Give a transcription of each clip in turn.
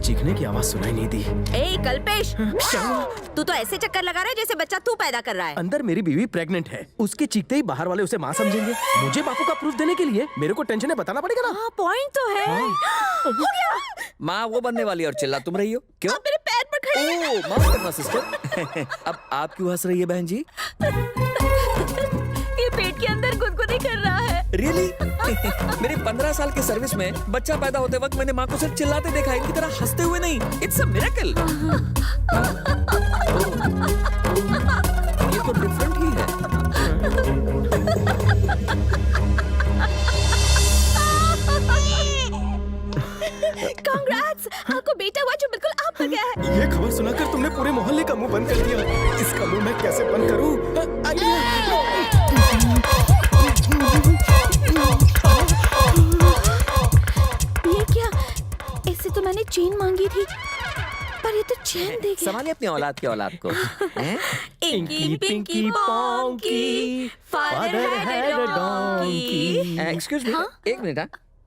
चीखने की आवाज सुनाई नहीं दी। ए कल्पेश, तू तो ऐसे चक्कर लगा रहा है जैसे बच्चा तू पैदा कर रहा है। अंदर मेरी बीवी प्रेग्नेंट है, उसके चीखते ही बाहर वाले उसे माँ समझेंगे। मुझे बापू का प्रूफ देने के लिए मेरे को टेंशन है, बताना पड़ेगा ना। हाँ पॉइंट तो है। हो गया। माँ वो बनने वाली और चिल्ला तुम रही हो क्यों? आप मेरे पैर पर खड़े हैं। ओह माफ करना सिस्टर। अब आप क्यों हंस रही है बहन जी? ये पेट के अंदर गुदगुदी कर रहा है। रियली? मेरे 15 साल के सर्विस में बच्चा पैदा होते वक्त मैंने माँ को सिर्फ चिल्लाते देखा, इनकी तरह हंसते हुए नहीं। It's a miracle. ये तो डिफरेंट ही है। कांग्रेट्स, आपको बेटा हुआ जो बिल्कुल आपका गया है। ये खबर सुनाकर तुमने पूरे मोहल्ले का मुंह बंद कर दिया। इसका मुंह मैं कैसे बंद करूं? ये क्या? इससे तो मैंने चेन मांगी थी, पर ये तो चेन दे गया। संभालिए अपनी औलाद के औलाद को। हैं? Inky pinky ponky, father had a donkey. Excuse me, एक मिनट।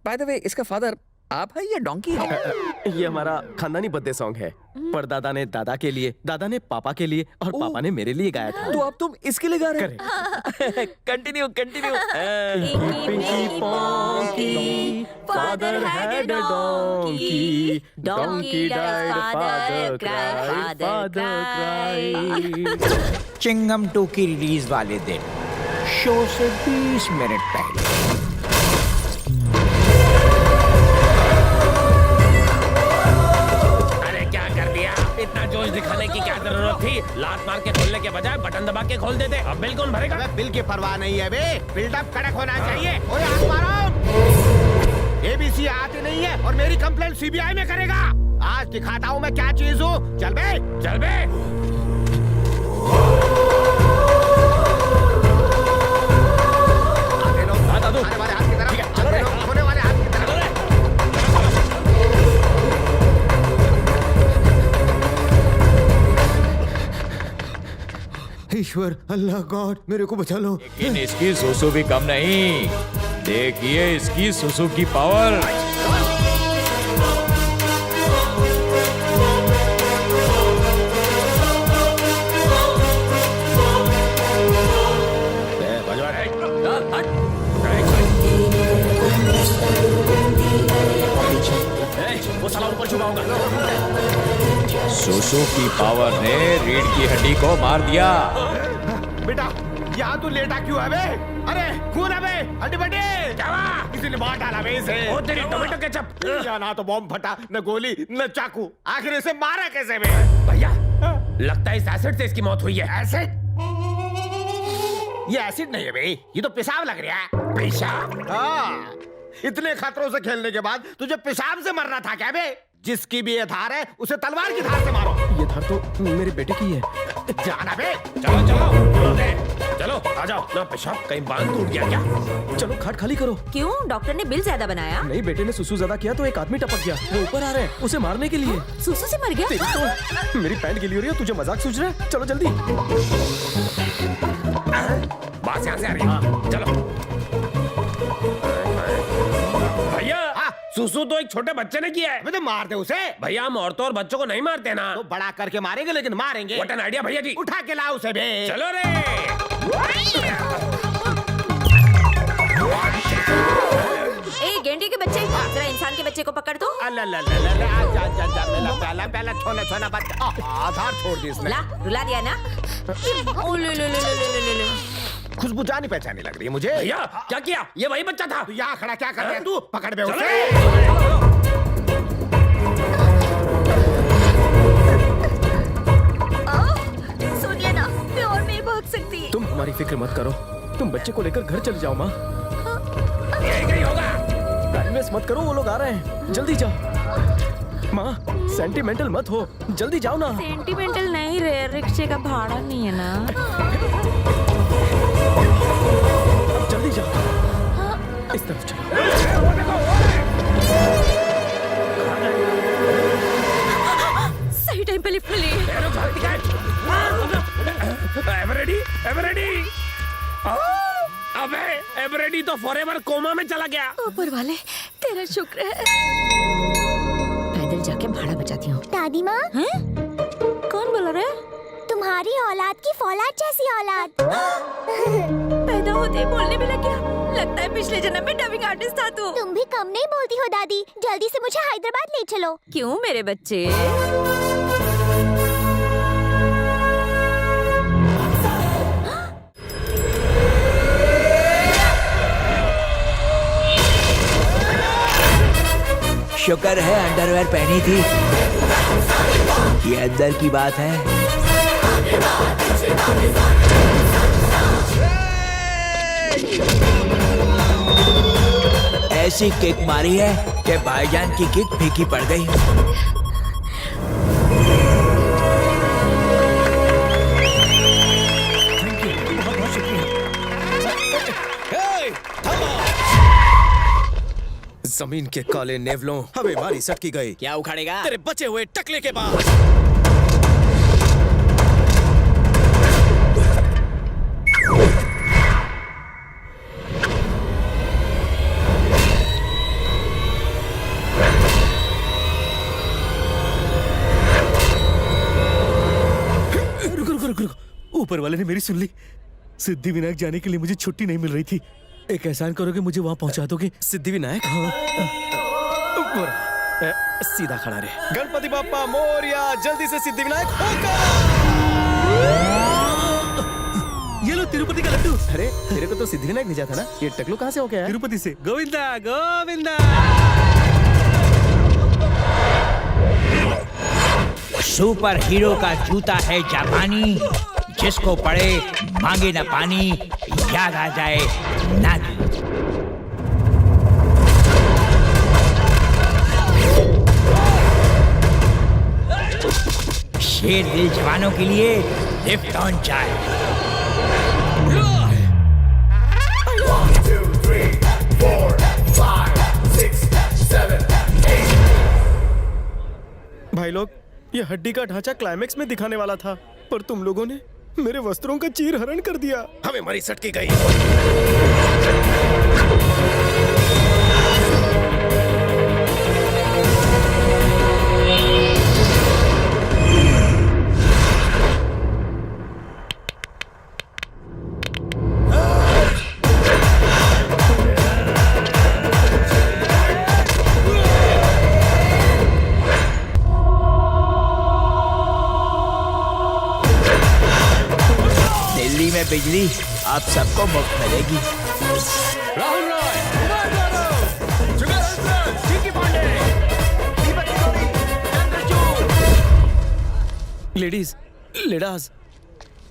बाय द वे, इसका फादर आप है या डोंकी है? ये हमारा खानदानी बर्थडे सॉन्ग है। परदादा ने दादा के लिए, दादा ने पापा के लिए और पापा ने मेरे लिए गाया था। तो अब तुम इसके लिए गा रहे हो? Continue continue. Inky pinky ponky, father had a donkey, donkey died, father cried, father cried. चिंगम 2 की रिलीज वाले दिन शो से 20 मिनट पहले इतना जोश दिखाने की क्या जरूरत थी? लात मार के खोलने के बजाय बटन दबा के खोल देते। अब बिल कौन भरेगा? बिल की परवाह नहीं है बे, बिल्डअप कड़क होना चाहिए। ओए आग मारो। एबीसी आती नहीं है और मेरी कंप्लेंट सीबीआई में करेगा। आज दिखाता हूँ मैं क्या चीज हूँ। चल बे, चल बे। आगे लो, आने वाले हाथ की तरफ, चलो रे। होने वाले हाथ की तरफ। ईश्वर, अल्लाह, गॉड, मेरे को बचा लो। लेकिन इसकी सुसु भी कम नहीं। देखिए इसकी सुसु की पावर। वो साला ऊपर छुपा होगा। सुसु की पावर ने रीढ़ की हड्डी को मार दिया। बेटा यहाँ तू लेटा क्यों है बे? अरे खून है बे, हड्डी बड्डी। क्या हुआ? किसी ने मार डाला बे इसे। ओ तेरी टोमेटो केचप। या ना तो बॉम्ब फटा, न गोली, न चाकू। आखिर इसे मारा कैसे बे? भैया लगता है इस एसिड से इसकी मौत हुई है। एसिड? ये एसिड नहीं है बे, ये तो पेशाब लग रहा है। पेशाब? हाँ, इतने खतरों से खेलने के बाद तुझे पेशाब से मरना था क्या बे? जिसकी भी ये धार है उसे तलवार की धार से मारो। ये धार तो मेरे बेटे की है। जाना बे। चलो चलो चलो आ जाओ ना। पेशाब कहीं बांध टूट गया क्या? चलो खाट खाली करो। क्यों? डॉक्टर ने बिल ज्यादा बनाया? नहीं, बेटे ने सुसु ज्यादा किया तो एक आदमी टपक गया। वो ऊपर आ रहे हैं उसे मारने के लिए। सुसु से मर गया? तेरी तो मेरी पैंट गिली हो रही है, तुझे मजाक सूझ रहा है? चलो जल्दी। बात यहाँ से आ रही है। चलो भैया, सुसु तो एक छोटे बच्चे ने किया है। तो मार दे उसे। भैया हम औरतों और बच्चों को नहीं मारते ना। तो बड़ा करके मारेंगे, लेकिन मारेंगे। व्हाट एन आइडिया भैया जी। उठा के लाओ उसे बे। चलो रे। ए गेंडे के बच्चे, जरा इंसान के बच्चे को पकड़ दो। पहला छोना बच्चा। आधार छोड़ दी इसने। ला, रुला दिया ना? ओ ले ले ले ले ले ले ले। खुशबू जानी पहचानी लग रही है मुझे। भैया क्या किया? ये वही बच्चा था। तू यहाँ खड़ा क्या कर रहा है? तू पकड़ बे चलो उसे। रे। सुनिए ना, मैं और नहीं भाग सकती। तुम हमारी फिक्र मत करो, तुम बच्चे को लेकर घर चले जाओ। माँ यही होगा। टाइम वेस्ट मत करो, वो लोग आ रहे हैं, जल्दी जाओ। माँ सेंटिमेंटल मत हो, जल्दी जाओ ना। सेंटिमेंटल नहीं रे, रिक्शे का भाड़ा नहीं है ना। अब जल्दी जाओ, इस तरफ चलो। सही टाइम पे लिफ्ट मिली। एवरेडी अबे एवरेडी तो फॉरएवर कोमा में चला गया। ऊपर वाले तेरा शुक्र है। पैदल फिर जाके भाड़ा बचाती हूँ। दादी माँ, कौन बोला रहा है? तुम्हारी औलाद की फौलाद जैसी औलाद। पैदा होते ही बोलने भी लग गया। लगता है पिछले जन्म में डबिंग आर्टिस्ट था तू। तुम भी कम नहीं बोलती हो दादी। जल्दी से मुझे हैदराबाद ले चलो। क्यों मेरे बच्चे? शुक्र है अंडरवेयर पहनी थी। ये अंदर की बात है। ऐसी किक मारी है कि भाईजान की किक फीकी पड़ गई। जमीन के काले नेवलों हमें मारी सटकी गई। क्या उखाड़ेगा? तेरे बचे हुए टकले के बाद। रुको, ऊपर वाले ने मेरी सुन ली। सिद्धि विनायक जाने के लिए मुझे छुट्टी नहीं मिल रही थी। एक एहसान करोगे, मुझे वहां पहुंचा दोगे? सिद्धि विनायक? सीधा खड़ा रहे। गणपति बाप्पा मोरिया, जल्दी से सिद्धि विनायक होगा। ये लो तिरुपति का लड्डू। अरे तेरे को तो सिद्धि विनायक भेजा था ना, ये टकलू कहाँ से हो गया? तिरुपति से। गोविंदा गोविंदा। सुपर हीरो का जूता है जापानी, जिसको पड़े मांगे न पानी, याद आ जाए नानी। शेर दिल जवानों के लिए लिफ्ट ऑन चाय। भाई लोग, ये हड्डी का ढांचा क्लाइमेक्स में दिखाने वाला था, पर तुम लोगों ने मेरे वस्त्रों का चीर हरण कर दिया। हमें मरी सटकी गई। बिजली आप सबको मुफ्त मिलेगी। राहुल रॉय, कुमार गौरव, जुगल हंसराज, चिंकी पांडे, दीपक तिवारी, चंद्रचूड़। लेडीज, लेडाज,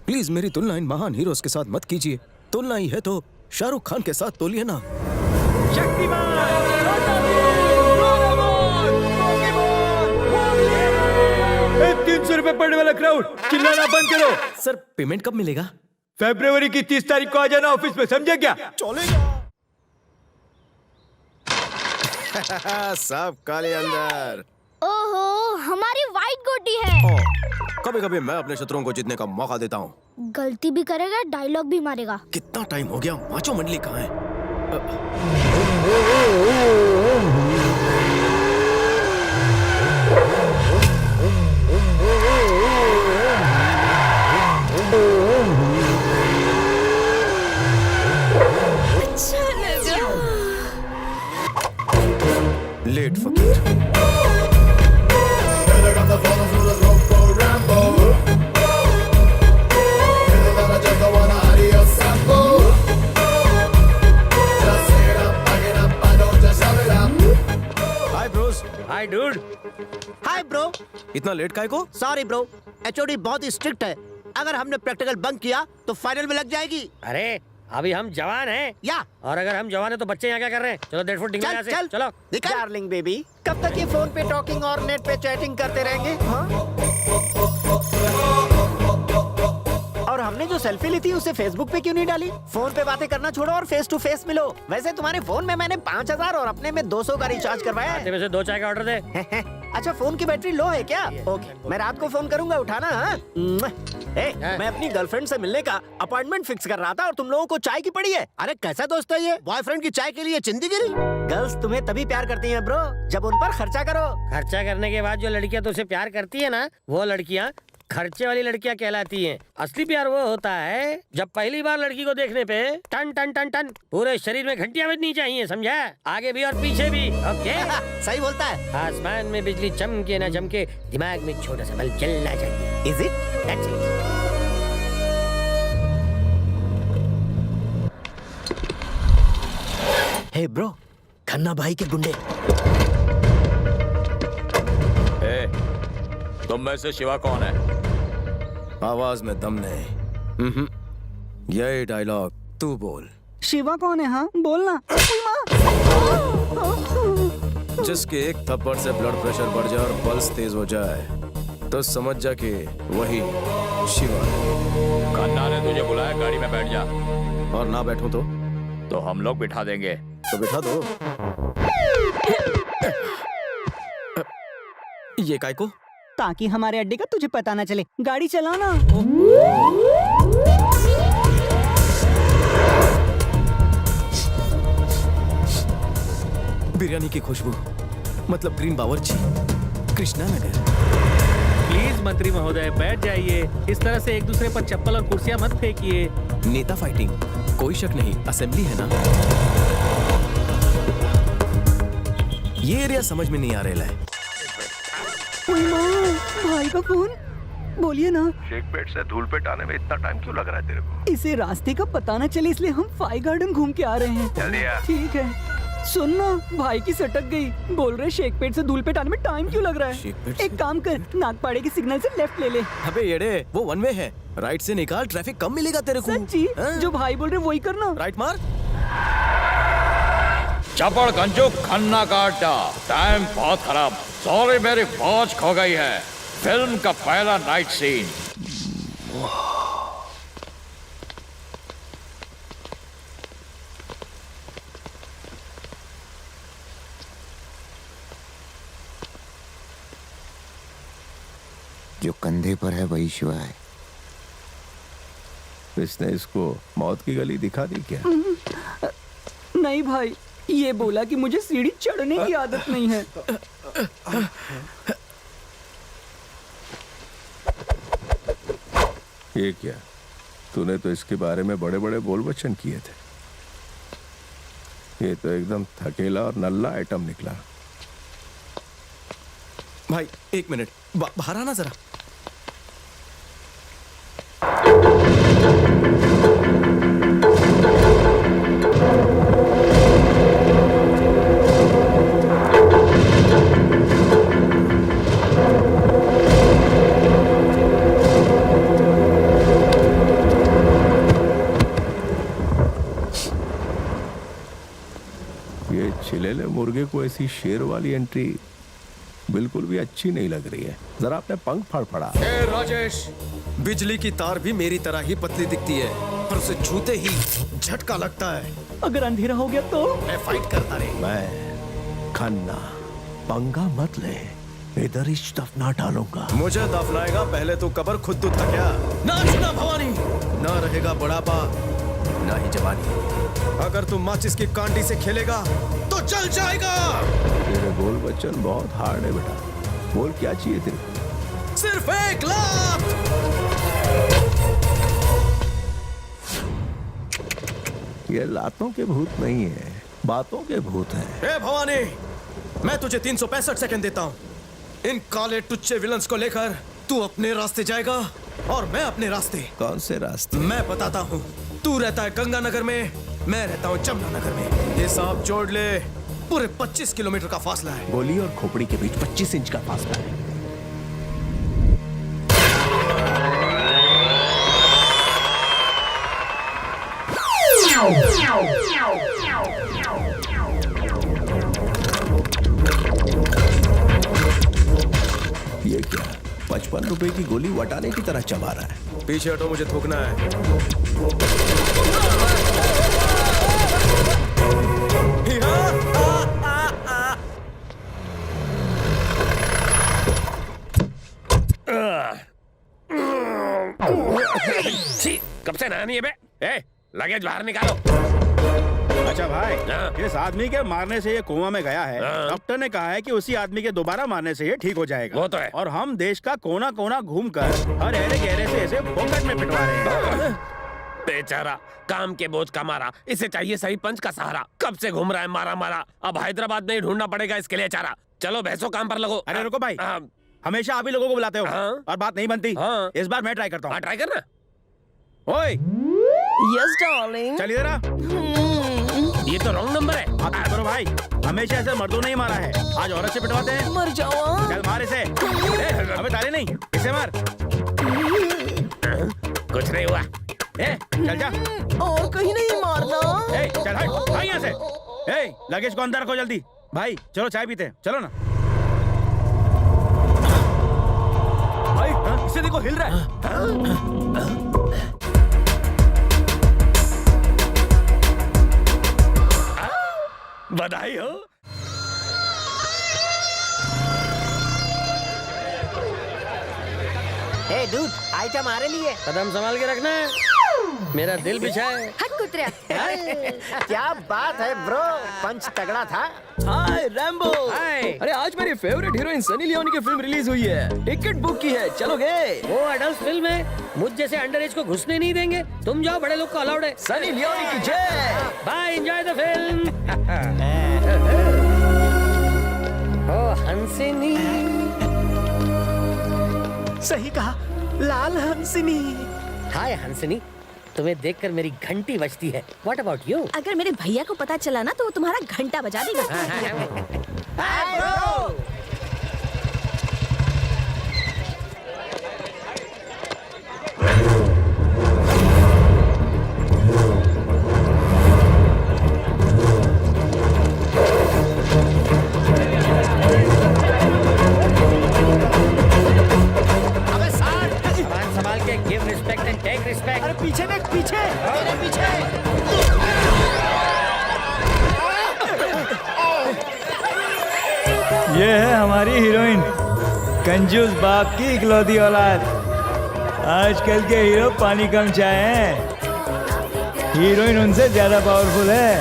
प्लीज मेरी तुलना इन महान हीरोज के साथ मत कीजिए। तुलना ही है तो शाहरुख खान के साथ तोलिए ना। शक्तिमान, 300 रुपए पड़ने वाला क्राउड, चिल्लाना बंद करो। सर पेमेंट कब मिलेगा? फरवरी की 30 तारीख को आ जाना ऑफिस में, समझे क्या? चलेगा। सब काले अंदर। ओहो, हमारी वाइट गोटी है। कभी कभी मैं अपने शत्रुओं को जीतने का मौका देता हूँ। गलती भी करेगा, डायलॉग भी मारेगा। कितना टाइम हो गया, माचो मंडली कहाँ है? लेट फकीर। हाय ब्रोस। हाय डूड। Hi bro. इतना लेट काहे को? सॉरी ब्रो, एचओडी बहुत स्ट्रिक्ट है। अगर हमने प्रैक्टिकल बंक किया तो फाइनल में लग जाएगी। अरे अभी हम जवान हैं। या और अगर हम जवान हैं तो बच्चे यहाँ क्या कर रहे हैं? चलो 1.5 फुट निकल यहाँ से। चल चलो। निकल। डार्लिंग बेबी, कब तक ये फोन पे टॉकिंग और नेट पे चैटिंग करते रहेंगे? हाँ? और हमने जो सेल्फी ली थी उसे फेसबुक पे क्यों नहीं डाली? फोन पे बातें करना छोड़ो और फेस टू फेस मिलो। वैसे तुम्हारे फोन में मैंने 5000 और अपने में 200 का रिचार्ज करवाया है। आते में से 2 चाय का ऑर्डर दे। अच्छा, फोन की बैटरी लो है क्या? ओके, मैं रात को फोन करूंगा, उठाना। हाँ? मैं अपनी गर्लफ्रेंड से मिलने का अपॉइंटमेंट फिक्स कर रहा था और तुम लोगों को चाय की पड़ी है। अरे कैसा दोस्त है ये? बॉयफ्रेंड की चाय के लिए चिंदी गिरी। गर्ल्स तुम्हें तभी प्यार करती हैं ब्रो जब उन पर खर्चा करो। खर्चा करने के बाद जो लड़कियां तुझसे प्यार करती है ना, वो लड़कियां खर्चे वाली लड़कियां कहलाती हैं। असली प्यार वो होता है जब पहली बार लड़की को देखने पे टन टन टन टन पूरे शरीर में घंटियां बजनी चाहिए, समझा? आगे भी और पीछे भी। ओके? सही बोलता है। आसमान में बिजली चमके ना चमके, दिमाग में छोटा सा बल्ब जलना चाहिए। Is it? That's it. Hey bro, Khanna भाई के गुंडे। तुम में से शिवा कौन है? आवाज में दम नहीं। यही डायलॉग तू बोल। शिवा कौन है? हाँ बोलना। जिसके एक थप्पड़ से ब्लड प्रेशर बढ़ जाए और पल्स तेज हो जाए तो समझ जा कि वही शिवा है। खन्ना ने तुझे बुलाया, गाड़ी में बैठ जा। और ना बैठूं तो हम लोग बिठा देंगे। तो बिठा दो। ये काय को? ताकि हमारे अड्डे का तुझे पता ना चले। गाड़ी चलाना। बिरयानी की खुशबू, मतलब ग्रीन बावर्ची, कृष्णा नगर। प्लीज मंत्री महोदय बैठ जाइए। इस तरह से एक दूसरे पर चप्पल और कुर्सियां मत फेंकिए। नेता फाइटिंग, कोई शक नहीं, असेंबली है ना। ये एरिया समझ में नहीं आ रहा है। भाई का फोन, बोलिए ना। शेखपेट से धूलपेट आने में इतना टाइम क्यों लग रहा है तेरे को? इसे रास्ते का पता न चले इसलिए हम फाई गार्डन घूम के आ रहे हैं। जल्दी आ। ठीक है। सुनना, भाई की सटक गई। बोल रहे शेखपेट से धूलपेट आने में टाइम क्यों लग रहा है? शेखपेट एक काम कर, नागपाड़े के सिग्नल से लेफ्ट ले ले। अबे येड़े, वो वन वे है, राइट से निकाल, ट्रैफिक कम मिलेगा तेरे को। सच्ची? हाँ? जो भाई बोल रहे वही करना। राइट मार। चपड़ कंजू खन्ना का अड्डा। टाइम बहुत खराब। सॉरी, मेरी वॉच खो गई है। फिल्म का पहला नाइट सीन। जो कंधे पर है वही शिवा है। इसने इसको मौत की गली दिखा दी क्या? नहीं भाई, ये बोला कि मुझे सीढ़ी चढ़ने की आदत नहीं है। ये क्या? तूने तो इसके बारे में बड़े बड़े बोल वचन किए थे। ये तो एकदम थकेला और नल्ला आइटम निकला। भाई एक मिनट, बाहर आना जरा। ये छिलेले मुर्गे को ऐसी शेर वाली एंट्री बिल्कुल भी अच्छी नहीं लग रही है। जरा अपने पंख फड़फड़ा। राजेश, बिजली की तार भी मेरी तरह ही पतली दिखती है, पर उसे छूते ही झटका लगता है। अगर अंधेरा हो गया तो? मैं फाइट करता रहे। मैं खन्ना, पंगा मत ले, इधर ही दफना डालूंगा। मुझे दफनाएगा पहले तो कबर खुद था क्या? ना सुना भवानी, ना रहेगा बुढ़ापा ना ही जवानी। अगर तू माचिस की कांटी से खेलेगा तो जल जाएगा। तेरे बोल बच्चन बहुत हार्ड है बेटा। बोल क्या चाहिए तेरे को? सिर्फ 1 लाख। ये लातों के भूत नहीं है, बातों के भूत हैं। ए भवानी, मैं तुझे 365 सेकंड देता हूँ। इन काले टुच्चे विलन्स को लेकर तू अपने रास्ते जाएगा और मैं अपने रास्ते। कौन से रास्ते? मैं बताता हूँ। तू रहता है गंगानगर में, मैं रहता हूँ जमुनानगर में। ये सांप जोड़ ले, पूरे 25 किलोमीटर का फासला है। गोली और खोपड़ी के बीच 25 इंच का फासला है। ये क्या? 55 रुपए की गोली वटाने की तरह चबा रहा है। पीछे हटो, मुझे थूकना है। कब से नहा नहीं है बे? ए, लगेज बाहर निकालो। अच्छा भाई, हाँ। इस आदमी के मारने से ये कोमा में गया है। हाँ। डॉक्टर ने कहा है कि उसी आदमी के दोबारा मारने से ये ठीक हो जाएगा। वो तो है। और हम देश का कोना कोना घूमकर हर गहरे गहरे से इसे फोकट में पिटवा रहे हैं। बेचारा काम के बोझ का मारा, इसे चाहिए सही पंच का सहारा। कब से घूम रहा है मारा मारा, अब हैदराबाद में ही ढूंढना पड़ेगा इसके लिए चारा। चलो भैंसो काम पर लगो। अरे रुको भाई, हाँ, हमेशा आप ही लोगों को बुलाते हो हाँ। और बात नहीं बनती। हाँ। इस बार मैं ट्राई करता हूँ। हाँ, ट्राई करना। ओए, यस डार्लिंग। चल इधर आ। ये तो रॉन्ग नंबर है। आप क्या करो भाई, हमेशा ऐसे मर्दों ने ही मारा है, आज औरत से पिटवाते हैं। मर जाओ। चल मार इसे। अबे ताली नहीं, इसे मार। कुछ नहीं हुआ। चल जा। और कहीं नहीं मारना। चल हट भाई यहाँ से। लगेज को अंदर रखो जल्दी। भाई चलो चाय पीते हैं, चलो ना। भाई इसे देखो, हिल रहा है। बधाई हो। ए डूड, आइटम हमारे लिए। कदम संभाल के रखना है, मेरा दिल बिछा है। हट कुतरा। क्या बात है ब्रो, पंच तगड़ा था। हाय रैम्बो। हाय। अरे आज मेरी फेवरेट हीरोइन सनी लियोनी की फिल्म रिलीज हुई है, टिकट बुक की है, चलोगे? वो अडल्ट फिल्म है, मुझ जैसे अंडर एज को घुसने नहीं देंगे। तुम जाओ, बड़े लोग को अलाउड है। सनी लियोनी की जय। Bye, enjoy the film. ओ हंसिनी। सही कहा, लाल हंसिनी। हाय हंसिनी, तुम्हें देखकर मेरी घंटी बजती है। What about you? अगर मेरे भैया को पता चला ना तो वो तुम्हारा घंटा बजा देगा। Hi bro. सामान संभाल के give respect and take respect. अरे पीछे देख, पीछे तेरे पीछे। ये है हमारी हीरोइन, कंजूस बाप की इकलौती औलाद। आजकल के हीरो पानी कम चाहे हैं, हीरोइन उनसे ज्यादा पावरफुल है।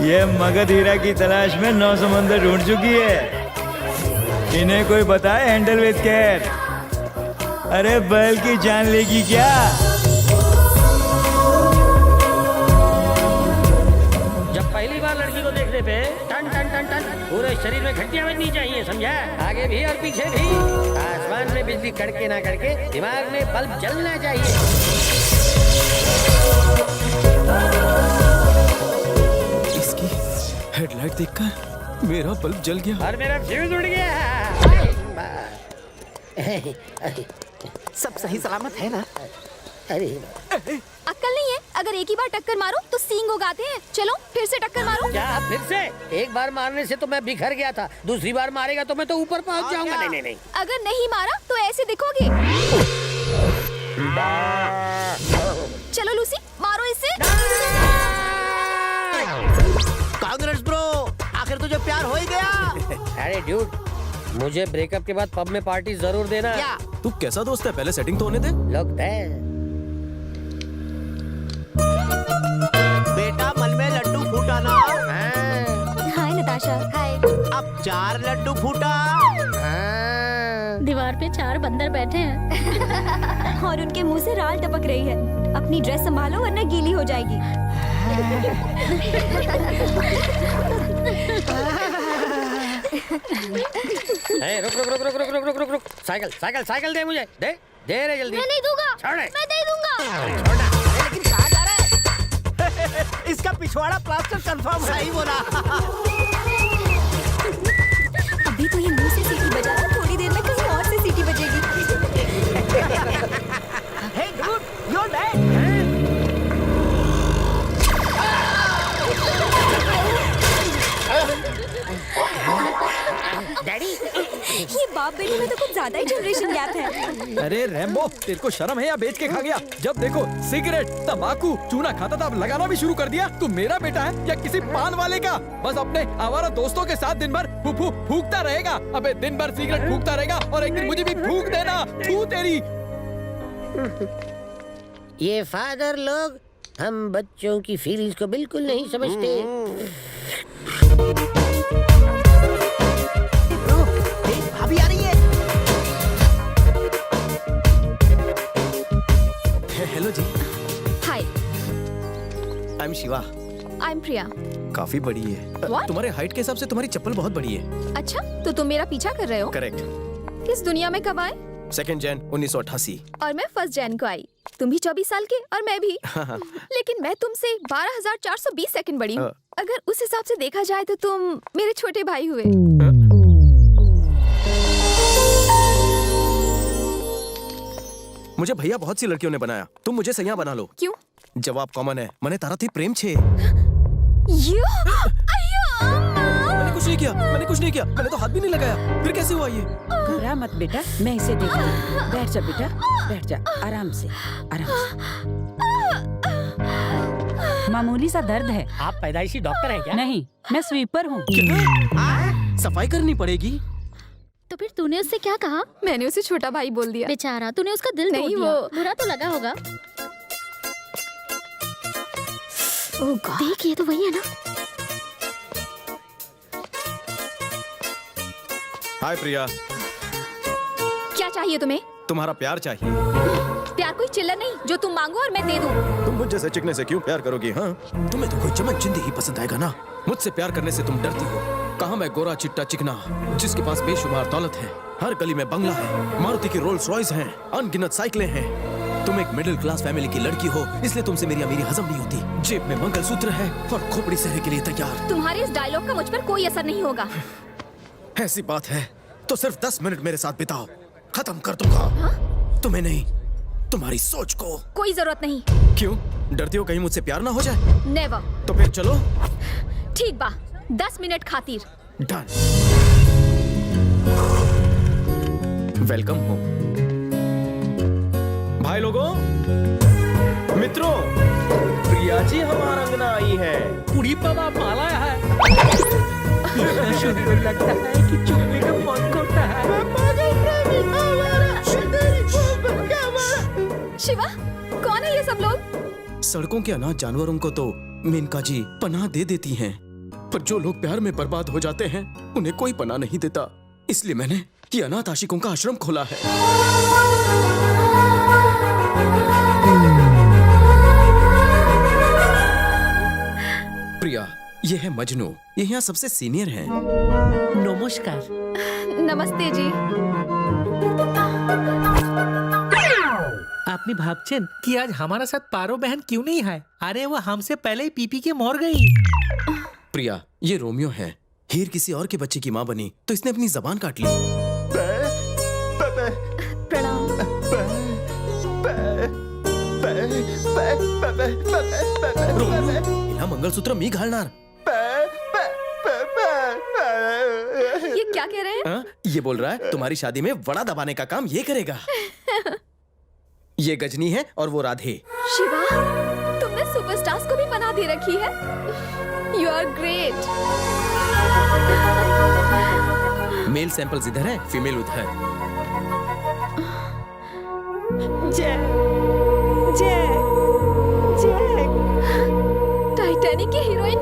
ये मगध हीरा की तलाश में 9 समुंदर ढूंढ चुकी है। इन्हें कोई बताए हैंडल विद केयर। अरे बैल की जान लेगी क्या? जब पहली बार लड़की को देखने पे टन टन टन टन पूरे शरीर में घंटियां बजनी चाहिए, समझा? आगे भी और पीछे भी। आसमान में बिजली कड़के ना कड़के, दिमाग में बल्ब जलना चाहिए। इसकी हेडलाइट देखकर मेरा बल्ब जल गया और मेरा फ्यूज उड़ गया। सब सही सलामत है ना? अरे अक्ल नहीं है, अगर एक ही बार टक्कर मारो तो सींग उगाते हैं। चलो फिर से टक्कर मारो। क्या फिर से? एक बार मारने से तो मैं बिखर गया था, दूसरी बार मारेगा तो मैं तो ऊपर पहुंच जाऊंगा। नहीं नहीं नहीं। अगर नहीं मारा तो ऐसे दिखोगे। चलो लूसी, मारो इसे। कांग्रेस ब्रो, आखिर तुझे प्यार हो ही गया। अरे ड्यूड, मुझे ब्रेकअप के बाद पब में पार्टी जरूर देना। क्या? तू कैसा दोस्त है, पहले सेटिंग तो होने दे। लोग बेटा मन में लड्डू फूटा ना। हाय नताशा। हाय। अब 4 लड्डू फूटा। दीवार पे 4 बंदर बैठे हैं और उनके मुंह से राल टपक रही है। अपनी ड्रेस संभालो वरना गीली हो जाएगी। रुक रुक रुक रुक रुक रुक रुक रुक रुक। साइकिल साइकिल साइकिल दे मुझे, दे दे रे जल्दी। मैं नहीं दूंगा। छोड़। मैं दे दूंगा। छोड़ना। लेकिन कहाँ जा रहा है? इसका पिछवाड़ा प्लास्टर कंफर्म है। सही बोला। अभी तो ये मुंह से सीटी बजा रहा है, थोड़ी देर में कहीं और से सीटी बजेगी। Hey dude, you're dead. Daddy, ये बाप बेटे में तो कुछ ज्यादा ही जनरेशन गैप है। अरे रैम्बो, तेरे को शर्म है या बेच के खा गया? जब देखो सिगरेट, तंबाकू, चूना खाता था, अब लगाना भी शुरू कर दिया। तू मेरा बेटा है या किसी पान वाले का? बस अपने आवारा दोस्तों के साथ दिन भर फूकता रहेगा। अबे दिन भर सिगरेट फूकता रहेगा और एक दिन मुझे भी फूक देना। तू तेरी। ये फादर लोग हम बच्चों की फीलिंग्स को बिल्कुल नहीं समझते। भाभी आ रही है। हेलो जी। Hi, I am Shiva. I am Priya. काफी बड़ी है। What? तुम्हारे हाइट के हिसाब से तुम्हारी चप्पल बहुत बड़ी है। अच्छा, तो तुम मेरा पीछा कर रहे हो? करेक्ट। किस दुनिया में कब आए? 2 जन 1988। और मैं 1 जन को आई। तुम भी 24 साल के और मैं भी। लेकिन मैं तुमसे 12,420 सेकंड बड़ी हूँ। अगर उस हिसाब से देखा जाए तो तुम मेरे छोटे भाई हुए। मुझे भैया बहुत सी लड़कियों ने बनाया, तुम मुझे सैया बना लो। क्यों? जवाब कॉमन है। मैंने तारा थी प्रेम छे। मैंने कुछ नहीं किया, मैंने कुछ नहीं किया, मैंने तो हाथ भी नहीं लगाया। फिर कैसे हुआ ये? घबरा मत बेटा, मैं इसे देखती हूँ। बैठ जा बेटा, बैठ जा, आराम से, आराम से। मामूली सा दर्द है। आप पैदाइशी डॉक्टर हैं क्या? नहीं, मैं स्वीपर हूँ। सफाई करनी पड़ेगी। तो फिर तूने उससे क्या कहा? मैंने उसे छोटा भाई बोल दिया। बेचारा, तूने उसका दिल नहीं तोड़ दिया। वो बुरा तो लगा होगा। ओह गॉड, देख ये तो वही है ना। हाय प्रिया। क्या चाहिए तुम्हें? तुम्हारा प्यार चाहिए। प्यार कोई चिल्लर नहीं जो तुम मांगो और मैं दे दूं। तुम मुझ जैसे चिकने से क्यों प्यार करोगी? हाँ, तुम्हें तो कोई चमन चिंदी ही पसंद आएगा ना। मुझसे प्यार करने से तुम डरती हो। कहाँ मैं गोरा चिट्टा चिकना जिसके पास बेशुमार दौलत है, हर गली में बंगला है, मारुति की रोल्स रॉयस हैं, अनगिनत साइकिलें हैं। तुम एक मिडिल क्लास फैमिली की लड़की हो, इसलिए तुमसे मेरी अमीरी हजम नहीं होती। जेब में मंगलसूत्र है और खोपड़ी सहने के लिए तैयार। तुम्हारे इस डायलॉग का मुझ पर कोई असर नहीं होगा। ऐसी बात है तो सिर्फ 10 मिनट मेरे साथ बिताओ, खत्म कर दूंगा। हाँ? तुम्हें नहीं, तुम्हारी सोच को। कोई जरूरत नहीं। क्यों? डरती हो कहीं मुझसे प्यार ना हो जाए? नेवर। तो फिर चलो। ठीक बा, 10 मिनट खातिर। डन। वेलकम हो भाई लोगों, मित्रों। प्रिया जी हमारा अंगना आई है। कुड़ी पवा माला है। लगता है कि चुप्पी का मन करता है। शिवा, कौन है ये सब लोग? सड़कों के अनाथ जानवरों को तो मेनका जी पनाह दे देती हैं, पर जो लोग प्यार में बर्बाद हो जाते हैं उन्हें कोई पनाह नहीं देता। इसलिए मैंने ये अनाथ आशिकों का आश्रम खोला है। प्रिया, ये है मजनू, ये यहाँ सबसे सीनियर हैं। नमस्कार। नमस्ते जी। आपने भाबचन कि आज हमारा साथ पारो बहन क्यों नहीं है? अरे वो हमसे पहले ही पी के मर गई। प्रिया, ये रोमियो है। हीर किसी और के बच्चे की माँ बनी तो इसने अपनी जबान काट ली। प्रणाम। रोमियो, मंगलसूत्र मी घालणार। ये क्या कह रहे हैं? ये बोल रहा है तुम्हारी शादी में वड़ा दबाने का काम ये करेगा। ये गजनी है और वो राधे। शिवा, तुमने सुपरस्टार्स को भी बना दे रखी है। You are great. Male samples इधर है, फीमेल उधर। जय जय जय। टाइटैनिक की हीरोइन।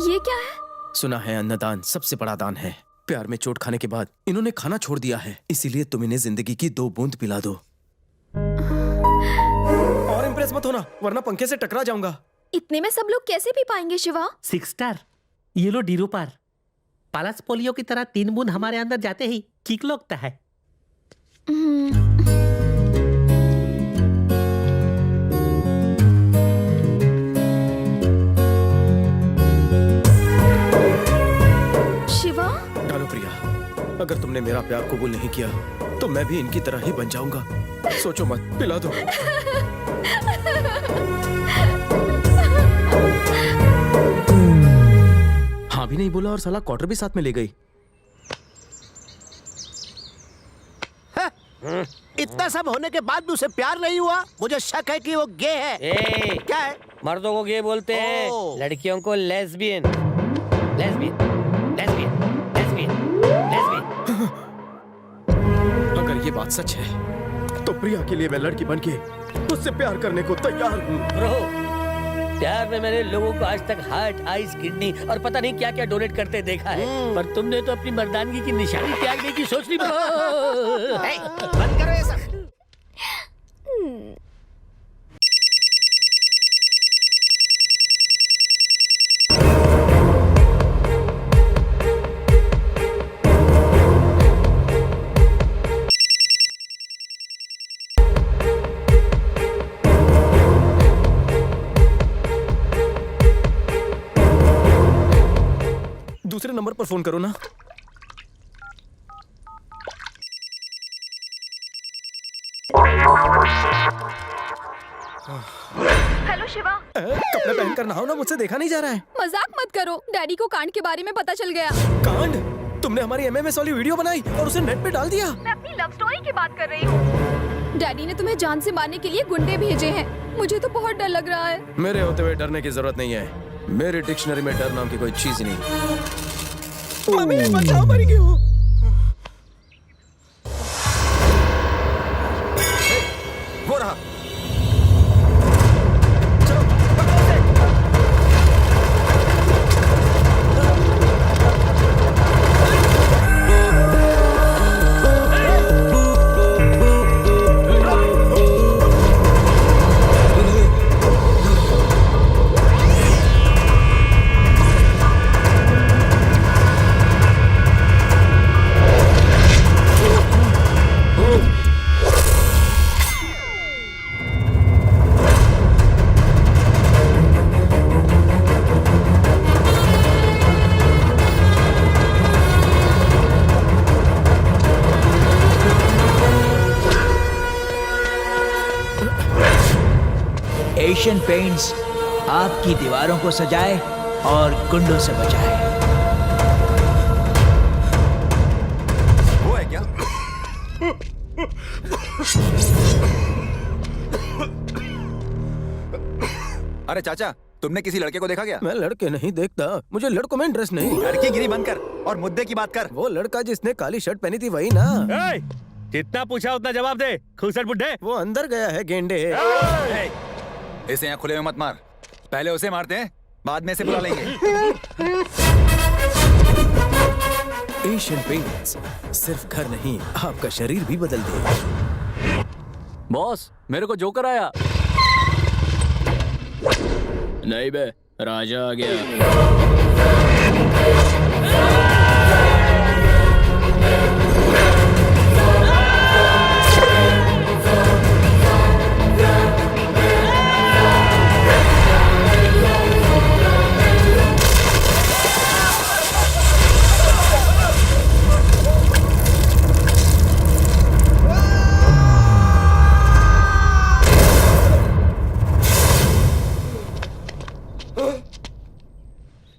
ये क्या है? सुना है अन्नदान सबसे बड़ा दान है। प्यार में चोट खाने के बाद इन्होंने खाना छोड़ दिया है, इसीलिए तुम इन्हें जिंदगी की 2 बूंद पिला दो। और इम्प्रेस मत होना, वरना पंखे से टकरा जाऊंगा। इतने में सब लोग कैसे पी पाएंगे शिवा? 6 स्टार, ये लो डीरो पार। पालस पोलियो की तरह 3 बूंद हमारे अंदर जाते ही किक लगता है। शिवा, डालो प्रिया, अगर तुमने मेरा प्यार कबूल नहीं किया तो मैं भी इनकी तरह ही बन जाऊंगा। सोचो मत, पिला दो। हाँ भी नहीं बोला और साला क्वार्टर भी साथ में ले गई। इतना सब होने के बाद भी उसे प्यार नहीं हुआ? मुझे शक है कि वो गे है। क्या है? मर्दों को गे बोलते हैं, लड़कियों को lesbian. Lesbian, lesbian, lesbian, lesbian. अगर ये बात सच है तो प्रिया के लिए मैं लड़की बनके उससे प्यार करने को तैयार हूँ। ब्रो, प्यार में मैंने लोगों को आज तक हार्ट, आइस, किडनी और पता नहीं क्या क्या डोनेट करते देखा है, पर तुमने तो अपनी मर्दानगी की निशानी त्यागने की सोच ली ब्रो। बंद करो ये सब। दूसरे नंबर पर फोन करो ना। हेलो शिवा। कपड़े पहनकर नहाओ ना, मुझसे देखा नहीं जा रहा है। मजाक मत करो, डैडी को कांड के बारे में पता चल गया। कांड? तुमने हमारी एमएमएस वाली वीडियो बनाई और उसे नेट पे डाल दिया। मैं अपनी लव स्टोरी की बात कर रही हूँ। डैडी ने तुम्हें जान से मारने के लिए गुंडे भेजे हैं। मुझे तो बहुत डर लग रहा है। मेरे होते हुए डरने की जरूरत नहीं है। मेरी डिक्शनरी में डर नाम की कोई चीज नहीं। मम्मी बचाओ, मर गई हूँ। वो रहा। एशियन पेंट्स आपकी दीवारों को सजाए और गुंडों से बचाए। वो है क्या? अरे चाचा, तुमने किसी लड़के को देखा क्या? मैं लड़के नहीं देखता, मुझे लड़कों में इंटरेस्ट नहीं। लड़की गिरी बंद कर और मुद्दे की बात कर। वो लड़का जिसने काली शर्ट पहनी थी वही ना? जितना पूछा उतना जवाब दे, खुसर बुड्ढे। वो अंदर गया है गेंडे। इसे यहाँ खुले में मत मार, पहले उसे मारते हैं, बाद में इसे बुला लेंगे। एशियन पेंट्स सिर्फ घर नहीं, आपका शरीर भी बदल दे। बॉस, मेरे को जोकर आया। नहीं बे, राजा आ गया।